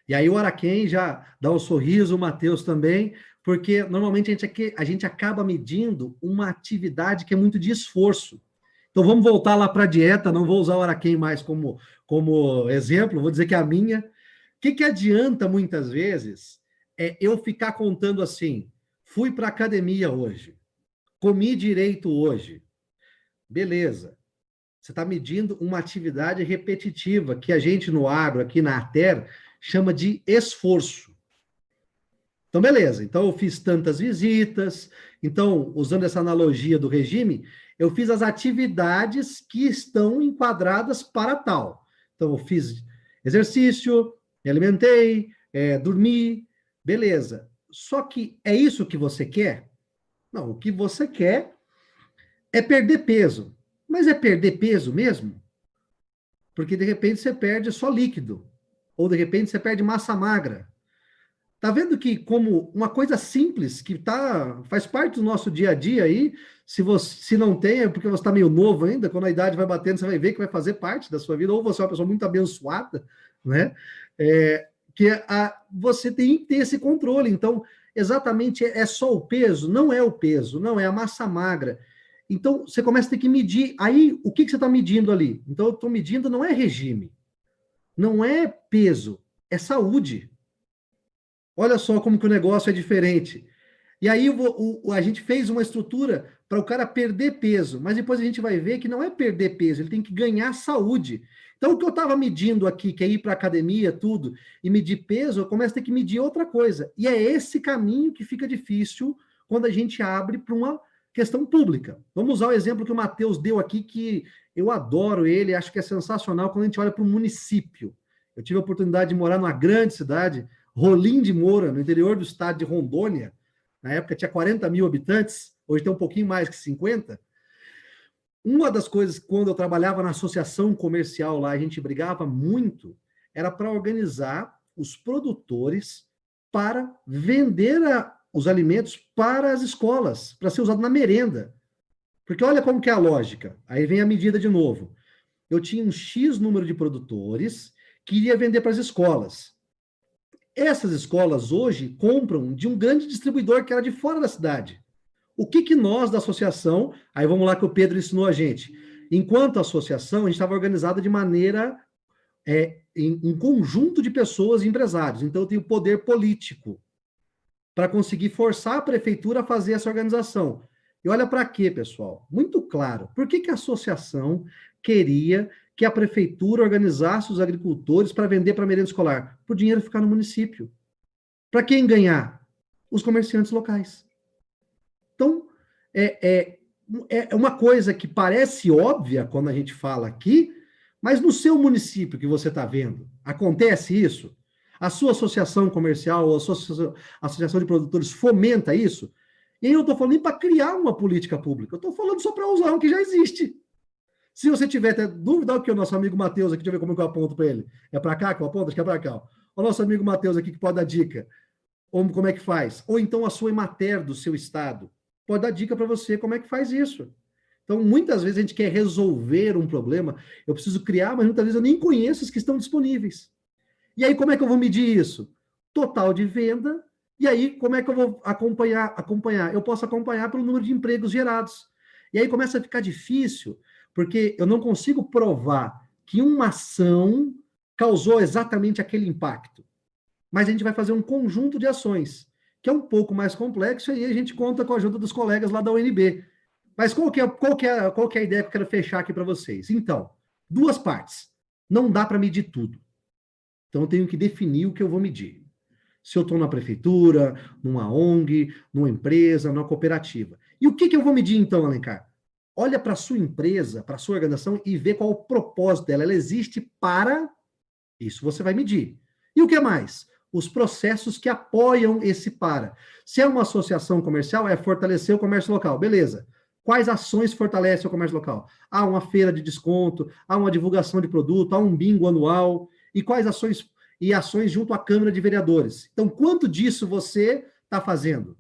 E aí o Araquém já dá um sorriso, o Matheus também, porque normalmente a gente acaba medindo uma atividade que é muito de esforço. Então vamos voltar lá para a dieta, não vou usar o Araquém mais como exemplo, vou dizer que é a minha. O que adianta muitas vezes é eu ficar contando assim, fui para a academia hoje, comi direito hoje, beleza. Você está medindo uma atividade repetitiva, que a gente no agro, aqui na ATER, chama de esforço. Então, beleza. Então, eu fiz tantas visitas. Então, usando essa analogia do regime, eu fiz as atividades que estão enquadradas para tal. Então, eu fiz exercício, me alimentei, dormi, beleza. Só que é isso que você quer? Não, o que você quer é perder peso. Mas é perder peso mesmo? Porque, de repente, você perde só líquido. Ou, de repente, você perde massa magra. Tá vendo que, como uma coisa simples, que faz parte do nosso dia a dia aí, se não tem, é porque você está meio novo ainda, quando a idade vai batendo, você vai ver que vai fazer parte da sua vida, ou você é uma pessoa muito abençoada, né? Você tem que ter esse controle. Então, exatamente, é só o peso? Não é o peso, não é a massa magra. Então, você começa a ter que medir. Aí, o que você está medindo ali? Então, eu estou medindo, não é regime, não é peso, é saúde. Olha só como que o negócio é diferente. E aí, a gente fez uma estrutura para o cara perder peso, mas depois a gente vai ver que não é perder peso, ele tem que ganhar saúde. Então, o que eu estava medindo aqui, que é ir para a academia, tudo, e medir peso, eu começo a ter que medir outra coisa. E é esse caminho que fica difícil quando a gente abre para uma questão pública. Vamos usar o exemplo que o Matheus deu aqui, que eu adoro ele, acho que é sensacional quando a gente olha para o município. Eu tive a oportunidade de morar numa grande cidade, Rolim de Moura, no interior do estado de Rondônia. Na época tinha 40 mil habitantes, hoje tem um pouquinho mais que 50. Uma das coisas, quando eu trabalhava na associação comercial lá, a gente brigava muito, era para organizar os produtores para vender os alimentos para as escolas, para ser usado na merenda. Porque olha como que é a lógica. Aí vem a medida de novo. Eu tinha um X número de produtores que iria vender para as escolas. Essas escolas hoje compram de um grande distribuidor que era de fora da cidade. O que nós da associação, aí vamos lá que o Pedro ensinou a gente, enquanto associação, a gente estava organizada de maneira, em conjunto de pessoas e empresários. Então eu tenho poder político para conseguir forçar a prefeitura a fazer essa organização. E olha para quê, pessoal? Muito claro. Por que a associação queria que a prefeitura organizasse os agricultores para vender para merenda escolar? Para o dinheiro ficar no município. Para quem ganhar? Os comerciantes locais. Então, é uma coisa que parece óbvia quando a gente fala aqui, mas no seu município que você está vendo, acontece isso? A sua associação comercial ou a sua associação de produtores fomenta isso? E aí eu não estou falando nem para criar uma política pública, eu estou falando só para usar o que já existe. Se você tiver dúvida, o que o nosso amigo Matheus aqui, deixa eu ver como que eu aponto para ele. É para cá que eu aponto? Acho que é para cá. Ó. O nosso amigo Matheus aqui que pode dar dica. Ou como é que faz? Ou então a sua Emater do seu estado pode dar dica para você como é que faz isso. Então, muitas vezes a gente quer resolver um problema, eu preciso criar, mas muitas vezes eu nem conheço os que estão disponíveis. E aí, como é que eu vou medir isso? Total de venda. E aí, como é que eu vou acompanhar? Eu posso acompanhar pelo número de empregos gerados. E aí começa a ficar difícil, porque eu não consigo provar que uma ação causou exatamente aquele impacto. Mas a gente vai fazer um conjunto de ações, que é um pouco mais complexo, e aí a gente conta com a ajuda dos colegas lá da UNB. Mas qual que é a ideia que eu quero fechar aqui para vocês? Então, duas partes. Não dá para medir tudo. Então, eu tenho que definir o que eu vou medir. Se eu estou na prefeitura, numa ONG, numa empresa, numa cooperativa. E o que eu vou medir então, Alencar? Olha para a sua empresa, para a sua organização e vê qual é o propósito dela. Ela existe para... Isso você vai medir. E o que mais? Os processos que apoiam esse para. Se é uma associação comercial, é fortalecer o comércio local. Beleza. Quais ações fortalecem o comércio local? Há uma feira de desconto, há uma divulgação de produto, há um bingo anual. E quais ações junto à Câmara de Vereadores? Então, quanto disso você está fazendo?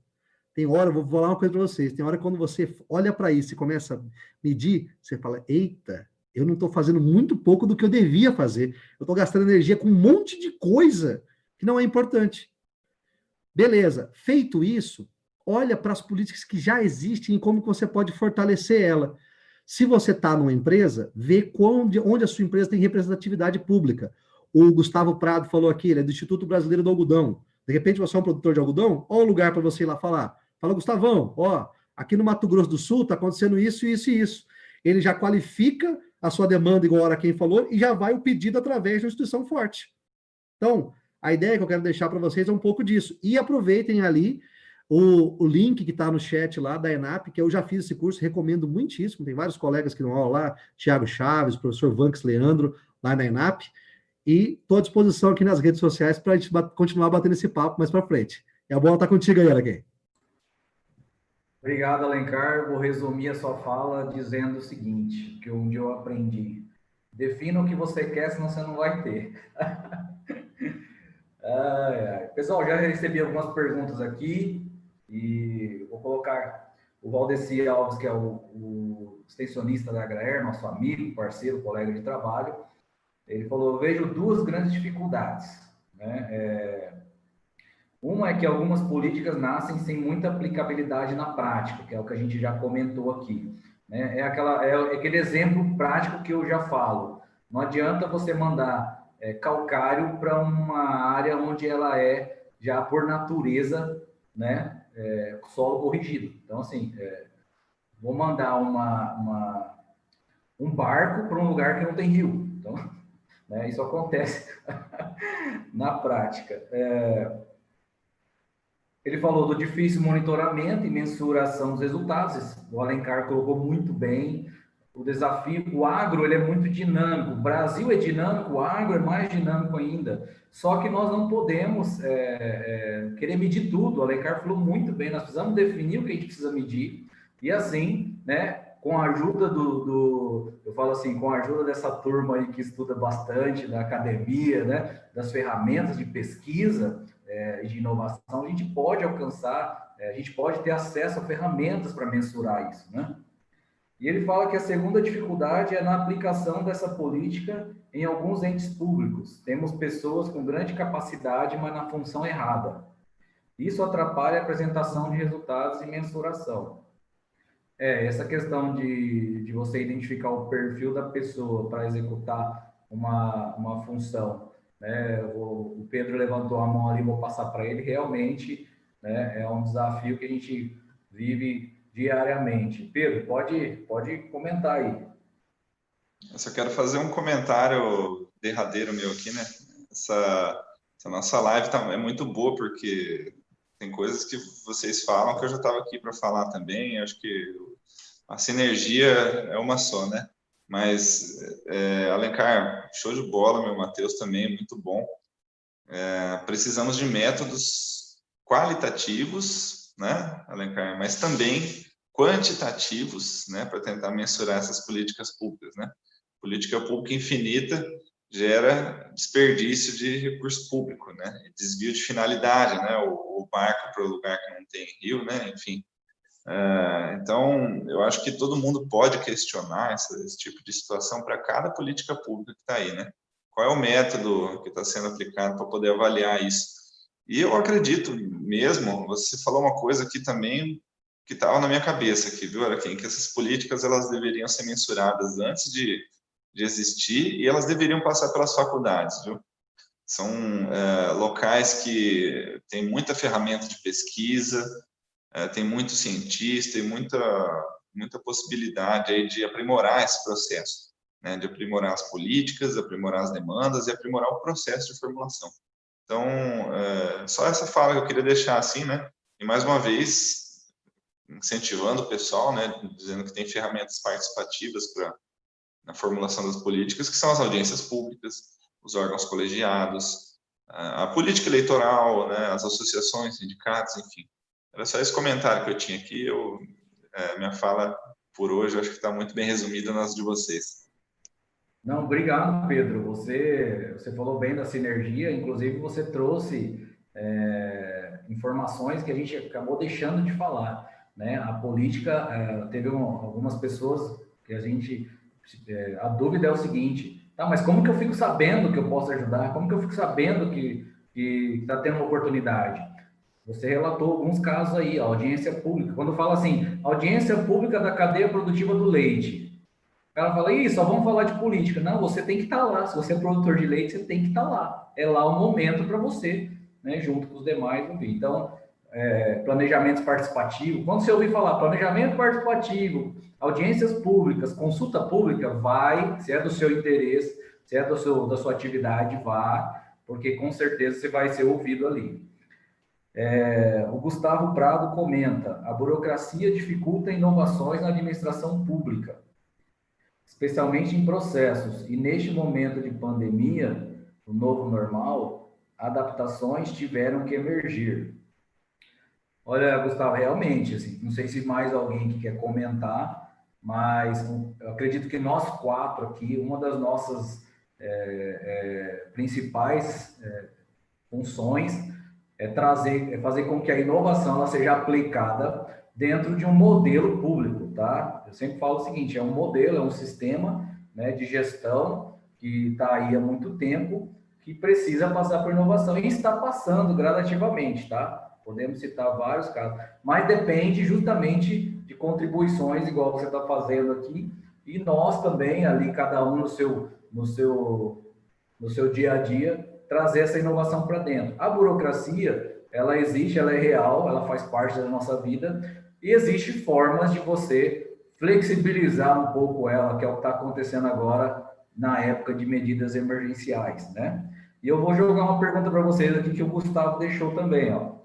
Tem hora, vou falar uma coisa para vocês, tem hora quando você olha para isso e começa a medir, você fala, eita, eu não estou fazendo muito pouco do que eu devia fazer. Eu estou gastando energia com um monte de coisa que não é importante. Beleza. Feito isso, olha para as políticas que já existem e como você pode fortalecer ela. Se você está numa empresa, vê onde a sua empresa tem representatividade pública. O Gustavo Prado falou aqui, ele é do Instituto Brasileiro do Algodão. De repente você é um produtor de algodão, olha o lugar para você ir lá falar. Fala, Gustavão, ó, aqui no Mato Grosso do Sul está acontecendo isso, isso e isso. Ele já qualifica a sua demanda, igual a hora quem falou, e já vai o pedido através de uma instituição forte. Então, a ideia que eu quero deixar para vocês é um pouco disso. E aproveitem ali o link que está no chat lá da ENAP, que eu já fiz esse curso, recomendo muitíssimo. Tem vários colegas que dão aula lá, Tiago Chaves, professor Vanks Leandro, lá na ENAP. E estou à disposição aqui nas redes sociais para a gente continuar batendo esse papo mais para frente. E a bola está contigo aí, Araquém. Obrigado, Alencar. Vou resumir a sua fala dizendo o seguinte, que um dia eu aprendi. Defina o que você quer, senão você não vai ter. Pessoal, já recebi algumas perguntas aqui e vou colocar o Valdeci Alves, que é o extensionista da Agraer, nosso amigo, parceiro, colega de trabalho. Ele falou, vejo duas grandes dificuldades, né? Uma é que algumas políticas nascem sem muita aplicabilidade na prática, que é o que a gente já comentou aqui, né? É aquele exemplo prático que eu já falo. Não adianta você mandar calcário para uma área onde ela é já por natureza, né, solo corrigido. Então, assim, vou mandar um barco para um lugar que não tem rio. Então, né, isso acontece na prática. Ele falou do difícil monitoramento e mensuração dos resultados. O Alencar colocou muito bem. O desafio, o agro, ele é muito dinâmico. O Brasil é dinâmico, o agro é mais dinâmico ainda. Só que nós não podemos querer medir tudo. O Alencar falou muito bem. Nós precisamos definir o que a gente precisa medir. E assim, né, com a ajuda eu falo assim, com a ajuda dessa turma aí que estuda bastante, da academia, né, das ferramentas de pesquisa e de inovação, a gente pode alcançar, a gente pode ter acesso a ferramentas para mensurar isso, né? E ele fala que a segunda dificuldade é na aplicação dessa política em alguns entes públicos. Temos pessoas com grande capacidade, mas na função errada. Isso atrapalha a apresentação de resultados e mensuração. Essa questão de você identificar o perfil da pessoa para executar uma função, né? O Pedro levantou a mão ali, vou passar para ele. Realmente, né, é um desafio que a gente vive diariamente. Pedro, pode comentar aí. Eu só quero fazer um comentário derradeiro meu aqui, né? Essa nossa live é muito boa, porque tem coisas que vocês falam que eu já estava aqui para falar também. Eu acho que a sinergia é uma só, né? Mas, Alencar, show de bola, meu Matheus também, muito bom. Precisamos de métodos qualitativos, né, Alencar, mas também quantitativos, né, para tentar mensurar essas políticas públicas, né? Política pública infinita gera desperdício de recurso público, né? Desvio de finalidade, né? O barco para o lugar que não tem rio, né? Enfim. Então, eu acho que todo mundo pode questionar esse tipo de situação para cada política pública que está aí, né? Qual é o método que está sendo aplicado para poder avaliar isso? E eu acredito mesmo, você falou uma coisa aqui também que estava na minha cabeça aqui, viu, Araquém? Que essas políticas elas deveriam ser mensuradas antes de existir e elas deveriam passar pelas faculdades, viu? São locais que têm muita ferramenta de pesquisa, tem muito cientista e muita possibilidade aí de aprimorar esse processo, né? De aprimorar as políticas, aprimorar as demandas e aprimorar o processo de formulação. Então, só essa fala que eu queria deixar assim, né? E mais uma vez, incentivando o pessoal, né? Dizendo que tem ferramentas participativas na formulação das políticas, que são as audiências públicas, os órgãos colegiados, a política eleitoral, né? As associações, sindicatos, enfim. Era só esse comentário que eu tinha aqui. Minha fala por hoje, eu acho que está muito bem resumida nas de vocês. Não, obrigado, Pedro. Você falou bem da sinergia, inclusive você trouxe informações que a gente acabou deixando de falar, né? A política, teve algumas pessoas que a dúvida é o seguinte, tá, mas como que eu fico sabendo que eu posso ajudar? Como que eu fico sabendo que está tendo uma oportunidade? Você relatou alguns casos aí, a audiência pública. Quando fala assim, audiência pública da cadeia produtiva do leite, o cara fala, só vamos falar de política. Não, você tem que estar lá. Se você é produtor de leite, você tem que estar lá. É lá o momento para você, né, junto com os demais ouvir. Então, planejamentos participativos. Quando você ouvir falar planejamento participativo, audiências públicas, consulta pública, vai, se é do seu interesse, se é da sua atividade, vá, porque com certeza você vai ser ouvido ali. O Gustavo Prado comenta, a burocracia dificulta inovações na administração pública, especialmente em processos, e neste momento de pandemia, o novo normal, adaptações tiveram que emergir. Olha, Gustavo, realmente, assim, não sei se mais alguém que quer comentar, mas eu acredito que nós quatro aqui, uma das nossas principais funções é fazer com que a inovação ela seja aplicada dentro de um modelo público, tá? Eu sempre falo o seguinte, é um modelo, é um sistema, né, de gestão que está aí há muito tempo, que precisa passar por inovação e está passando gradativamente, tá? Podemos citar vários casos, mas depende justamente de contribuições, igual você está fazendo aqui, e nós também, ali, cada um no seu dia a dia, trazer essa inovação para dentro. A burocracia, ela existe, ela é real, ela faz parte da nossa vida, e existe formas de você flexibilizar um pouco ela, que é o que está acontecendo agora na época de medidas emergenciais, né? E eu vou jogar uma pergunta para vocês aqui que o Gustavo deixou também, ó.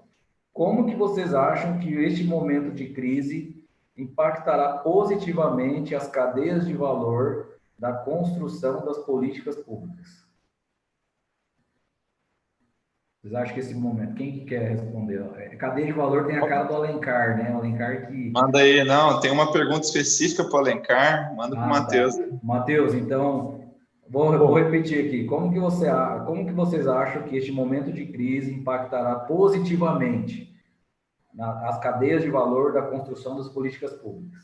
Como que vocês acham que este momento de crise impactará positivamente as cadeias de valor da construção das políticas públicas? Vocês acham que esse momento, quem que quer responder? Cadeia de valor tem a cara do Alencar, né? O Alencar que... Manda aí, não, tem uma pergunta específica para o Alencar, manda para o Matheus. Tá. Matheus, então, vou repetir aqui. Como que vocês acham que este momento de crise impactará positivamente as cadeias de valor da construção das políticas públicas?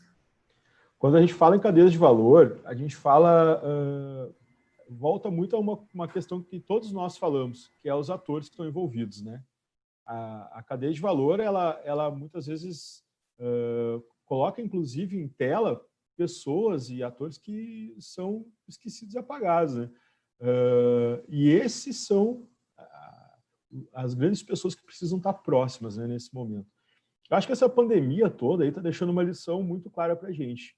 Quando a gente fala em cadeias de valor, a gente fala... volta muito a uma questão que todos nós falamos, que é os atores que estão envolvidos, né? A cadeia de valor, ela muitas vezes coloca, inclusive, em tela pessoas e atores que são esquecidos e apagados, né? E esses são as grandes pessoas que precisam estar próximas, né, nesse momento. Eu acho que essa pandemia toda aí está deixando uma lição muito clara para a gente,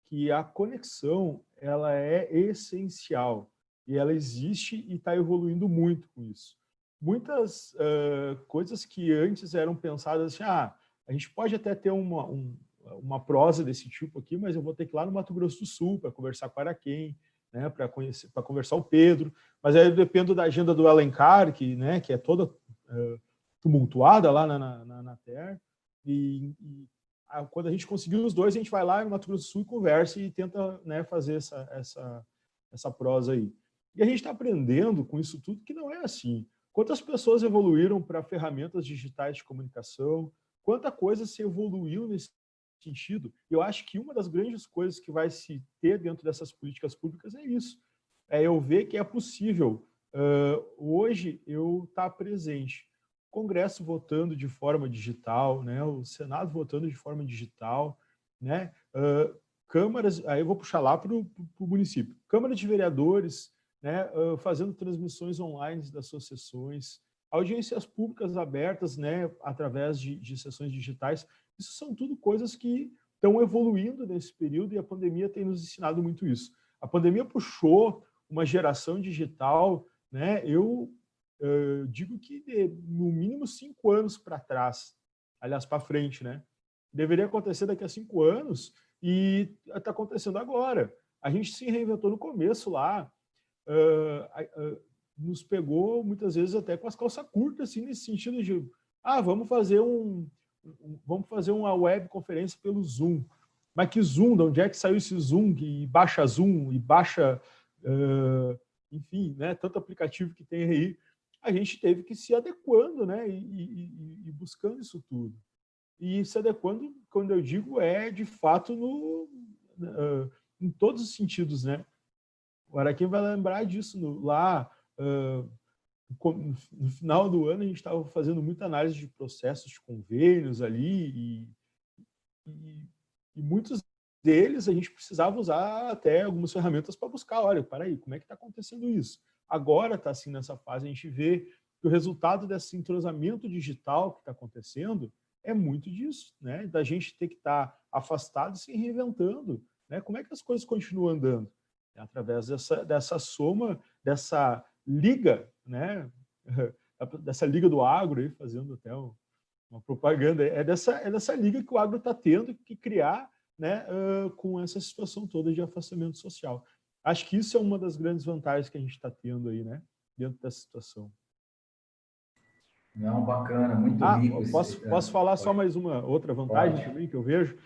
que a conexão ela é essencial e ela existe e está evoluindo muito com isso. Muitas coisas que antes eram pensadas assim, a gente pode até ter uma prosa desse tipo aqui, mas eu vou ter que ir lá no Mato Grosso do Sul para conversar com o Araquém, né, para conversar o Pedro, mas aí eu dependo da agenda do Alencar, que é toda tumultuada lá na Terra, e quando a gente conseguir os dois, a gente vai lá no Mato Grosso do Sul e conversa e tenta, né, fazer essa prosa aí. E a gente está aprendendo com isso tudo que não é assim. Quantas pessoas evoluíram para ferramentas digitais de comunicação, quanta coisa se evoluiu nesse sentido. Eu acho que uma das grandes coisas que vai se ter dentro dessas políticas públicas é isso. É eu ver que é possível, hoje, eu estar presente. Congresso votando de forma digital, né? O Senado votando de forma digital, né? Câmaras, aí eu vou puxar lá para o município, Câmara de Vereadores, né? Fazendo transmissões online das suas sessões, audiências públicas abertas, né? Através de sessões digitais. Isso são tudo coisas que estão evoluindo nesse período e a pandemia tem nos ensinado muito isso. A pandemia puxou uma geração digital, né? Eu digo que no mínimo 5 anos para trás, aliás, para frente, né? Deveria acontecer daqui a 5 anos e está acontecendo agora. A gente se reinventou no começo lá, nos pegou muitas vezes até com as calças curtas, assim, nesse sentido de vamos fazer uma webconferência pelo Zoom. Mas que Zoom? De onde é que saiu esse Zoom? E baixa Zoom, e baixa, enfim, né, tanto aplicativo que tem aí. A gente teve que se adequando, né, e buscando isso tudo. E se adequando, quando eu digo, de fato em todos os sentidos, né? O Araquém vai lembrar disso no final do ano. A gente estava fazendo muita análise de processos de convênios ali e muitos deles a gente precisava usar até algumas ferramentas para buscar, olha, peraí, como é que está acontecendo isso? Agora está assim nessa fase, a gente vê que o resultado desse entrosamento digital que está acontecendo é muito disso, né? Da gente ter que estar afastado e se reinventando, né? Como é que as coisas continuam andando? É através dessa soma, dessa liga, né? Dessa liga do agro, aí, fazendo até uma propaganda, é dessa liga que o agro está tendo que criar, né, com essa situação toda de afastamento social. Acho que isso é uma das grandes vantagens que a gente está tendo aí, né, dentro dessa situação. Não, bacana, muito rico. Posso falar só mais uma outra vantagem também que eu vejo?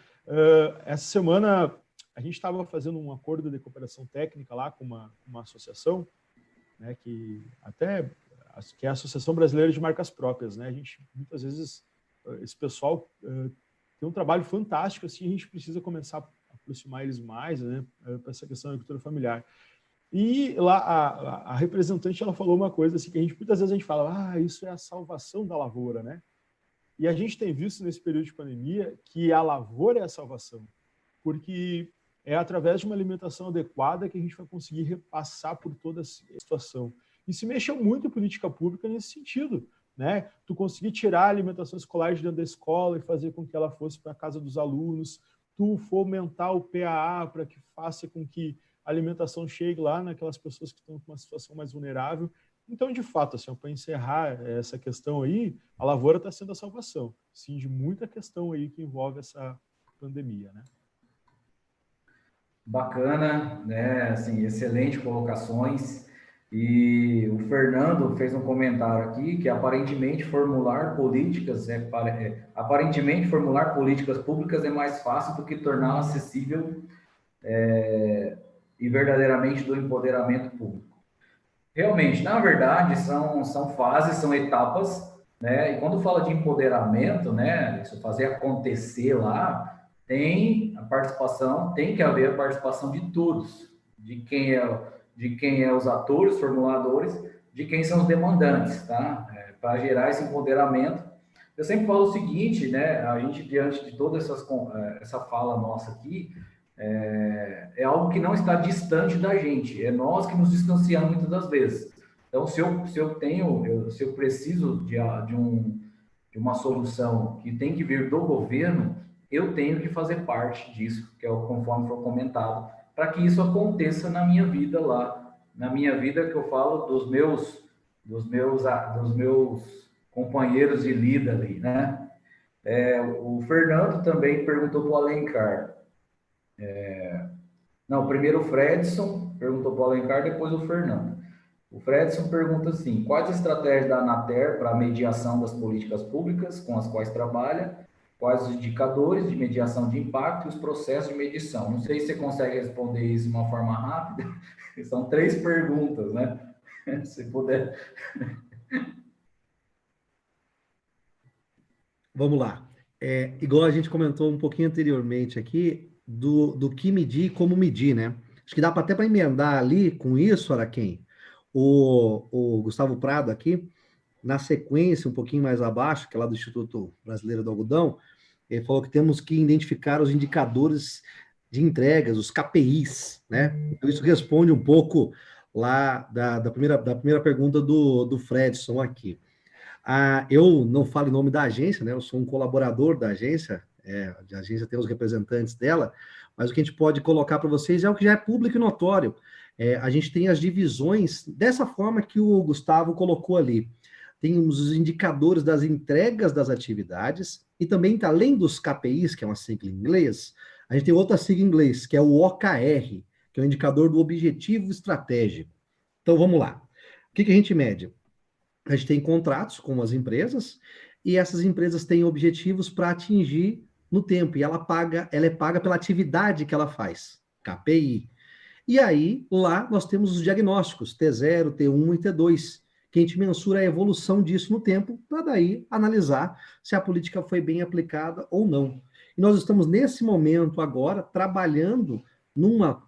Essa semana a gente estava fazendo um acordo de cooperação técnica lá com uma associação, né, que é a Associação Brasileira de Marcas Próprias, né? A gente, muitas vezes, esse pessoal tem um trabalho fantástico, assim, a gente precisa começar a aproximar eles mais, né, para essa questão da agricultura familiar. E lá a representante, ela falou uma coisa assim, que muitas vezes a gente fala, isso é a salvação da lavoura, né? E a gente tem visto nesse período de pandemia que a lavoura é a salvação, porque é através de uma alimentação adequada que a gente vai conseguir repassar por toda a situação. E se mexeu muito em política pública nesse sentido, né? Tu conseguir tirar a alimentação escolar de dentro da escola e fazer com que ela fosse para a casa dos alunos, tu fomentar o PAA para que faça com que a alimentação chegue lá naquelas pessoas que estão com uma situação mais vulnerável. Então, de fato, assim, para encerrar essa questão aí, a lavoura está sendo a salvação, sim, de muita questão aí que envolve essa pandemia, né? Bacana, né? Assim, excelentes colocações. E o Fernando fez um comentário aqui que aparentemente formular políticas públicas é mais fácil do que torná-la acessível e verdadeiramente do empoderamento público. Realmente, na verdade, são fases, são etapas, né? E quando fala de empoderamento, né? Isso fazer acontecer lá, tem que haver a participação de todos, de quem é os atores, formuladores, de quem são os demandantes, tá? Para gerar esse empoderamento. Eu sempre falo o seguinte, né? A gente, diante de toda essa fala nossa aqui, é algo que não está distante da gente, é nós que nos distanciamos muitas das vezes. Então, se eu preciso de uma solução que tem que vir do governo, eu tenho que fazer parte disso, que é conforme foi comentado, para que isso aconteça na minha vida lá, na minha vida que eu falo dos meus companheiros de lida ali, né? O Fernando também perguntou para o Alencar. Primeiro o Fredson perguntou para o Alencar, depois o Fernando. O Fredson pergunta assim: quais estratégias da Anater para a mediação das políticas públicas com as quais trabalha? Quais os indicadores de mediação de impacto e os processos de medição? Não sei se você consegue responder isso de uma forma rápida. São 3 perguntas, né? Se puder. Vamos lá. Igual a gente comentou um pouquinho anteriormente aqui, do que medir e como medir, né? Acho que dá até para emendar ali com isso, Araquém. O Gustavo Prado aqui, na sequência, um pouquinho mais abaixo, que é lá do Instituto Brasileiro do Algodão, ele falou que temos que identificar os indicadores de entregas, os KPIs, né? Então, isso responde um pouco lá da primeira pergunta do Fredson aqui. Eu não falo em nome da agência, né? Eu sou um colaborador da agência, a agência tem os representantes dela, mas o que a gente pode colocar para vocês é o que já é público e notório. a gente tem as divisões dessa forma que o Gustavo colocou ali. Temos os indicadores das entregas das atividades e também, além dos KPIs, que é uma sigla em inglês, a gente tem outra sigla em inglês, que é o OKR, que é o indicador do objetivo estratégico. Então, vamos lá. O que a gente mede? A gente tem contratos com as empresas e essas empresas têm objetivos para atingir no tempo e ela é paga pela atividade que ela faz, KPI. E aí, lá, nós temos os diagnósticos, T0, T1 e T2, que a gente mensura a evolução disso no tempo, para daí analisar se a política foi bem aplicada ou não. E nós estamos, nesse momento, agora, trabalhando numa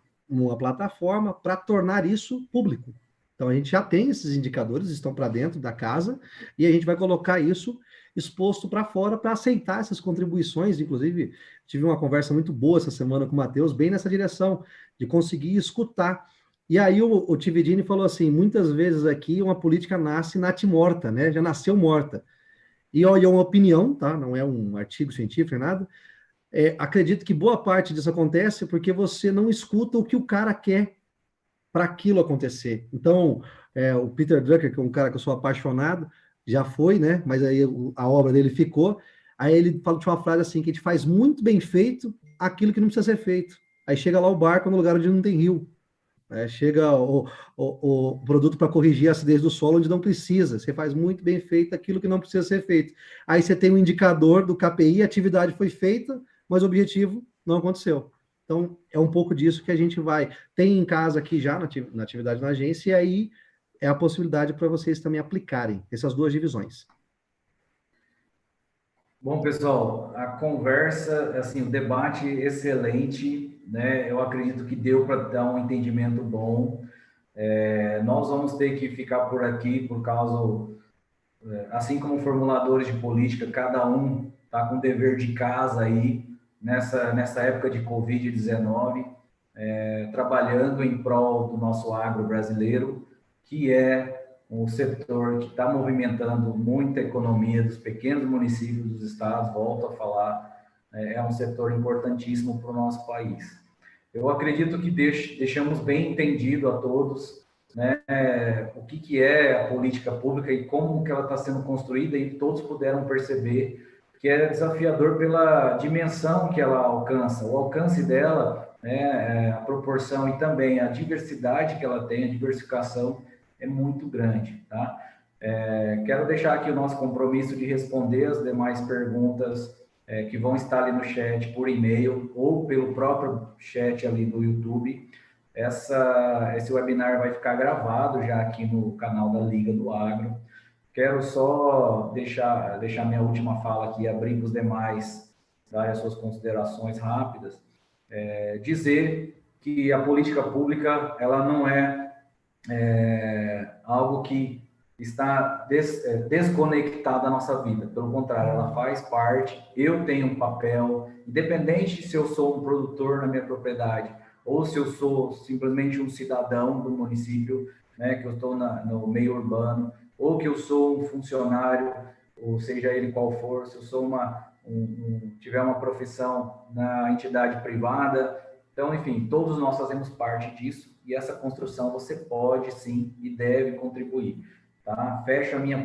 plataforma para tornar isso público. Então, a gente já tem esses indicadores, estão para dentro da casa, e a gente vai colocar isso exposto para fora para aceitar essas contribuições. Inclusive, tive uma conversa muito boa essa semana com o Matheus, bem nessa direção, de conseguir escutar. E aí o Tividini falou assim, muitas vezes aqui uma política nasce natimorta, né? Já nasceu morta. E olha, é uma opinião, tá? Não é um artigo científico, nem nada. Acredito que boa parte disso acontece porque você não escuta o que o cara quer para aquilo acontecer. Então, o Peter Drucker, que é um cara que eu sou apaixonado, já foi, né? Mas aí a obra dele ficou. Aí ele tinha uma frase assim, que a gente faz muito bem feito aquilo que não precisa ser feito. Aí chega lá o barco no lugar onde não tem rio. Chega o produto para corrigir a acidez do solo onde não precisa. Você faz muito bem feito aquilo que não precisa ser feito. Aí você tem um indicador do KPI, a atividade foi feita, mas o objetivo não aconteceu. Então, é um pouco disso que a gente tem em casa aqui já na atividade na agência, e aí é a possibilidade para vocês também aplicarem essas duas divisões. Bom, pessoal, a conversa, assim, o debate excelente, né? Eu acredito que deu para dar um entendimento bom. Nós vamos ter que ficar por aqui por causa, assim como formuladores de política, cada um está com dever de casa aí, nessa época de Covid-19, trabalhando em prol do nosso agro brasileiro, que é um setor que está movimentando muita economia dos pequenos municípios dos estados, volto a falar, é um setor importantíssimo para o nosso país. Eu acredito que deixamos bem entendido a todos, né, o que é a política pública e como que ela está sendo construída, e todos puderam perceber que é desafiador pela dimensão que ela alcança, o alcance dela, né, a proporção e também a diversidade que ela tem, a diversificação é muito grande, tá? Quero deixar aqui o nosso compromisso de responder as demais perguntas que vão estar ali no chat por e-mail ou pelo próprio chat ali do YouTube. Esse webinar vai ficar gravado já aqui no canal da Liga do Agro. Quero só deixar minha última fala aqui, abrir para os demais dar as suas considerações rápidas. Dizer que a política pública ela não é algo que está desconectado da nossa vida. Pelo contrário, ela faz parte. Eu tenho um papel, independente se eu sou um produtor na minha propriedade ou se eu sou simplesmente um cidadão do município, né, que eu estou no meio urbano, ou que eu sou um funcionário, ou seja ele qual for, se eu sou tiver uma profissão na entidade privada. Então, enfim, todos nós fazemos parte disso, e essa construção você pode, sim, e deve contribuir, tá? Fecho a minha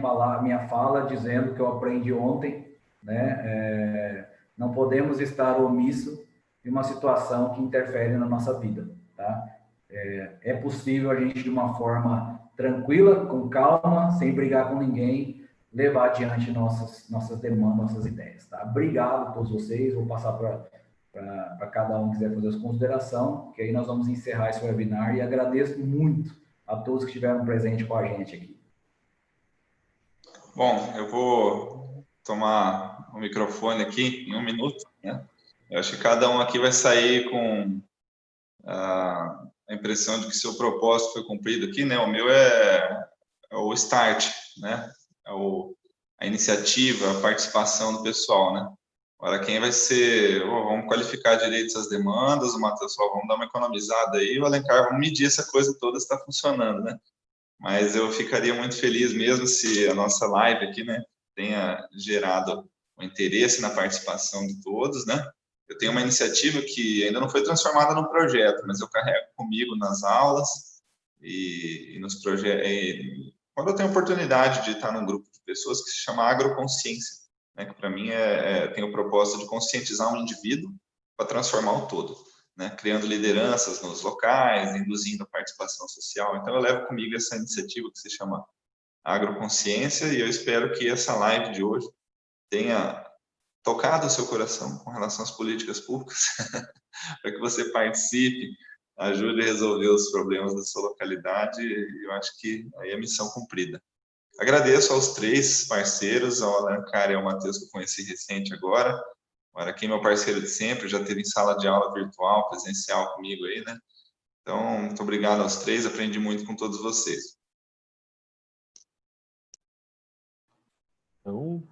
fala dizendo que eu aprendi ontem, né? Não podemos estar omisso em uma situação que interfere na nossa vida, tá? É possível a gente, de uma forma tranquila, com calma, sem brigar com ninguém, levar adiante nossas demandas, nossas ideias, tá? Obrigado a todos vocês, vou passar para cada um que quiser fazer as considerações, que aí nós vamos encerrar esse webinar, e agradeço muito a todos que estiveram presentes com a gente aqui. Bom, eu vou tomar o microfone aqui em 1 minuto, né? Eu acho que cada um aqui vai sair com a impressão de que seu propósito foi cumprido aqui, né? O meu é o start, né? A iniciativa, a participação do pessoal, né? Agora, quem vai ser... vamos qualificar direito essas demandas, o Matheus falou, vamos dar uma economizada aí, o Alencar, vamos medir essa coisa toda se está funcionando, né? Mas eu ficaria muito feliz mesmo se a nossa live aqui, né, tenha gerado o interesse na participação de todos, né? Eu tenho uma iniciativa que ainda não foi transformada num projeto, mas eu carrego comigo nas aulas, e nos projetos. Quando eu tenho a oportunidade de estar num grupo de pessoas que se chama agroconsciência, né, que para mim tem o propósito de conscientizar um indivíduo para transformar o todo, né, criando lideranças nos locais, induzindo a participação social. Então, eu levo comigo essa iniciativa que se chama Agroconsciência, e eu espero que essa live de hoje tenha tocado o seu coração com relação às políticas públicas, para que você participe, ajude a resolver os problemas da sua localidade, e eu acho que aí é a missão cumprida. Agradeço aos 3 parceiros, ao Alencar e ao Matheus, que eu conheci recente agora. O Araquém, meu parceiro de sempre, já teve em sala de aula virtual, presencial comigo aí, né? Então, muito obrigado aos 3, aprendi muito com todos vocês. Então,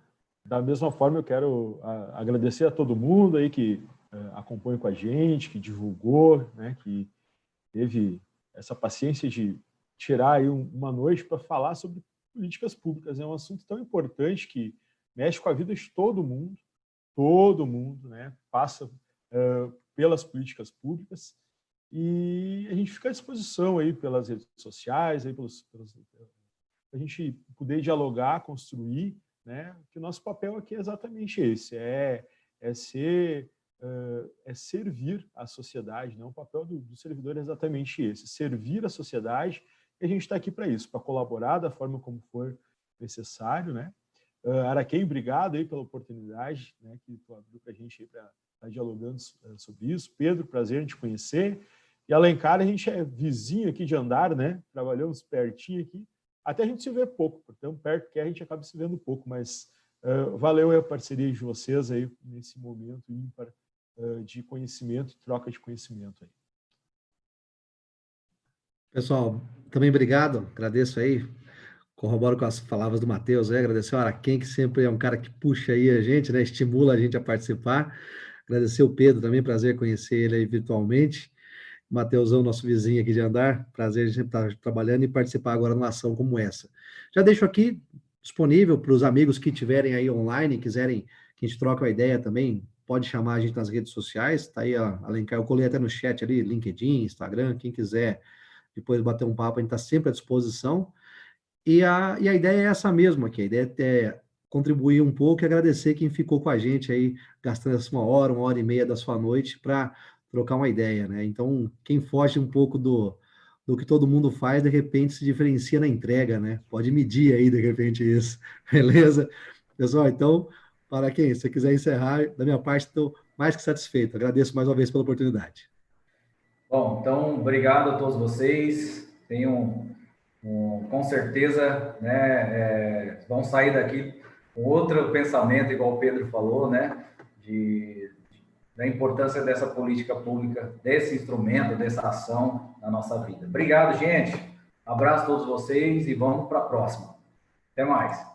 da mesma forma, eu quero agradecer a todo mundo aí que acompanha com a gente, que divulgou, né, que teve essa paciência de tirar aí uma noite para falar sobre políticas públicas. É um assunto tão importante que mexe com a vida de todo mundo, né, passa pelas políticas públicas, e a gente fica à disposição aí pelas redes sociais, aí para a gente poder dialogar, construir, né, que o nosso papel aqui é exatamente esse, é servir a sociedade, né? O papel do servidor é exatamente esse, servir a sociedade, e a gente está aqui para isso, para colaborar da forma como for necessário, né? Araquém, obrigado aí pela oportunidade, né, que tu abriu para a gente aí para estar dialogando sobre isso. Pedro, prazer em te conhecer. E Alencar, a gente é vizinho aqui de andar, né? Trabalhamos pertinho aqui. Até a gente se vê pouco, tão perto que a gente acaba se vendo pouco, mas valeu a parceria de vocês aí nesse momento ímpar de conhecimento, troca de conhecimento aí. Pessoal, também obrigado, agradeço aí, corroboro com as palavras do Matheus, agradecer ao Araquém, que sempre é um cara que puxa aí a gente, né, estimula a gente a participar, agradecer o Pedro também, prazer conhecer ele aí virtualmente, Mateusão, nosso vizinho aqui de andar, prazer a gente estar trabalhando e participar agora numa ação como essa. Já deixo aqui disponível para os amigos que estiverem aí online, quiserem que a gente troque uma ideia também, pode chamar a gente nas redes sociais, tá aí a Alencar, eu colei até no chat ali, LinkedIn, Instagram, quem quiser depois bater um papo, a gente está sempre à disposição, e a ideia é essa mesma aqui, a ideia é contribuir um pouco e agradecer quem ficou com a gente aí, gastando essa 1 hora e meia da sua noite para trocar uma ideia, né? Então, quem foge um pouco do que todo mundo faz, de repente se diferencia na entrega, né? Pode medir aí, de repente, isso. Beleza? Pessoal, então, para quem, se você quiser encerrar, da minha parte, estou mais que satisfeito. Agradeço mais uma vez pela oportunidade. Bom, então, obrigado a todos vocês. Tenham, com certeza, né, vão sair daqui com outro pensamento, igual o Pedro falou, né, da importância dessa política pública, desse instrumento, dessa ação na nossa vida. Obrigado, gente. Abraço a todos vocês e vamos para a próxima. Até mais.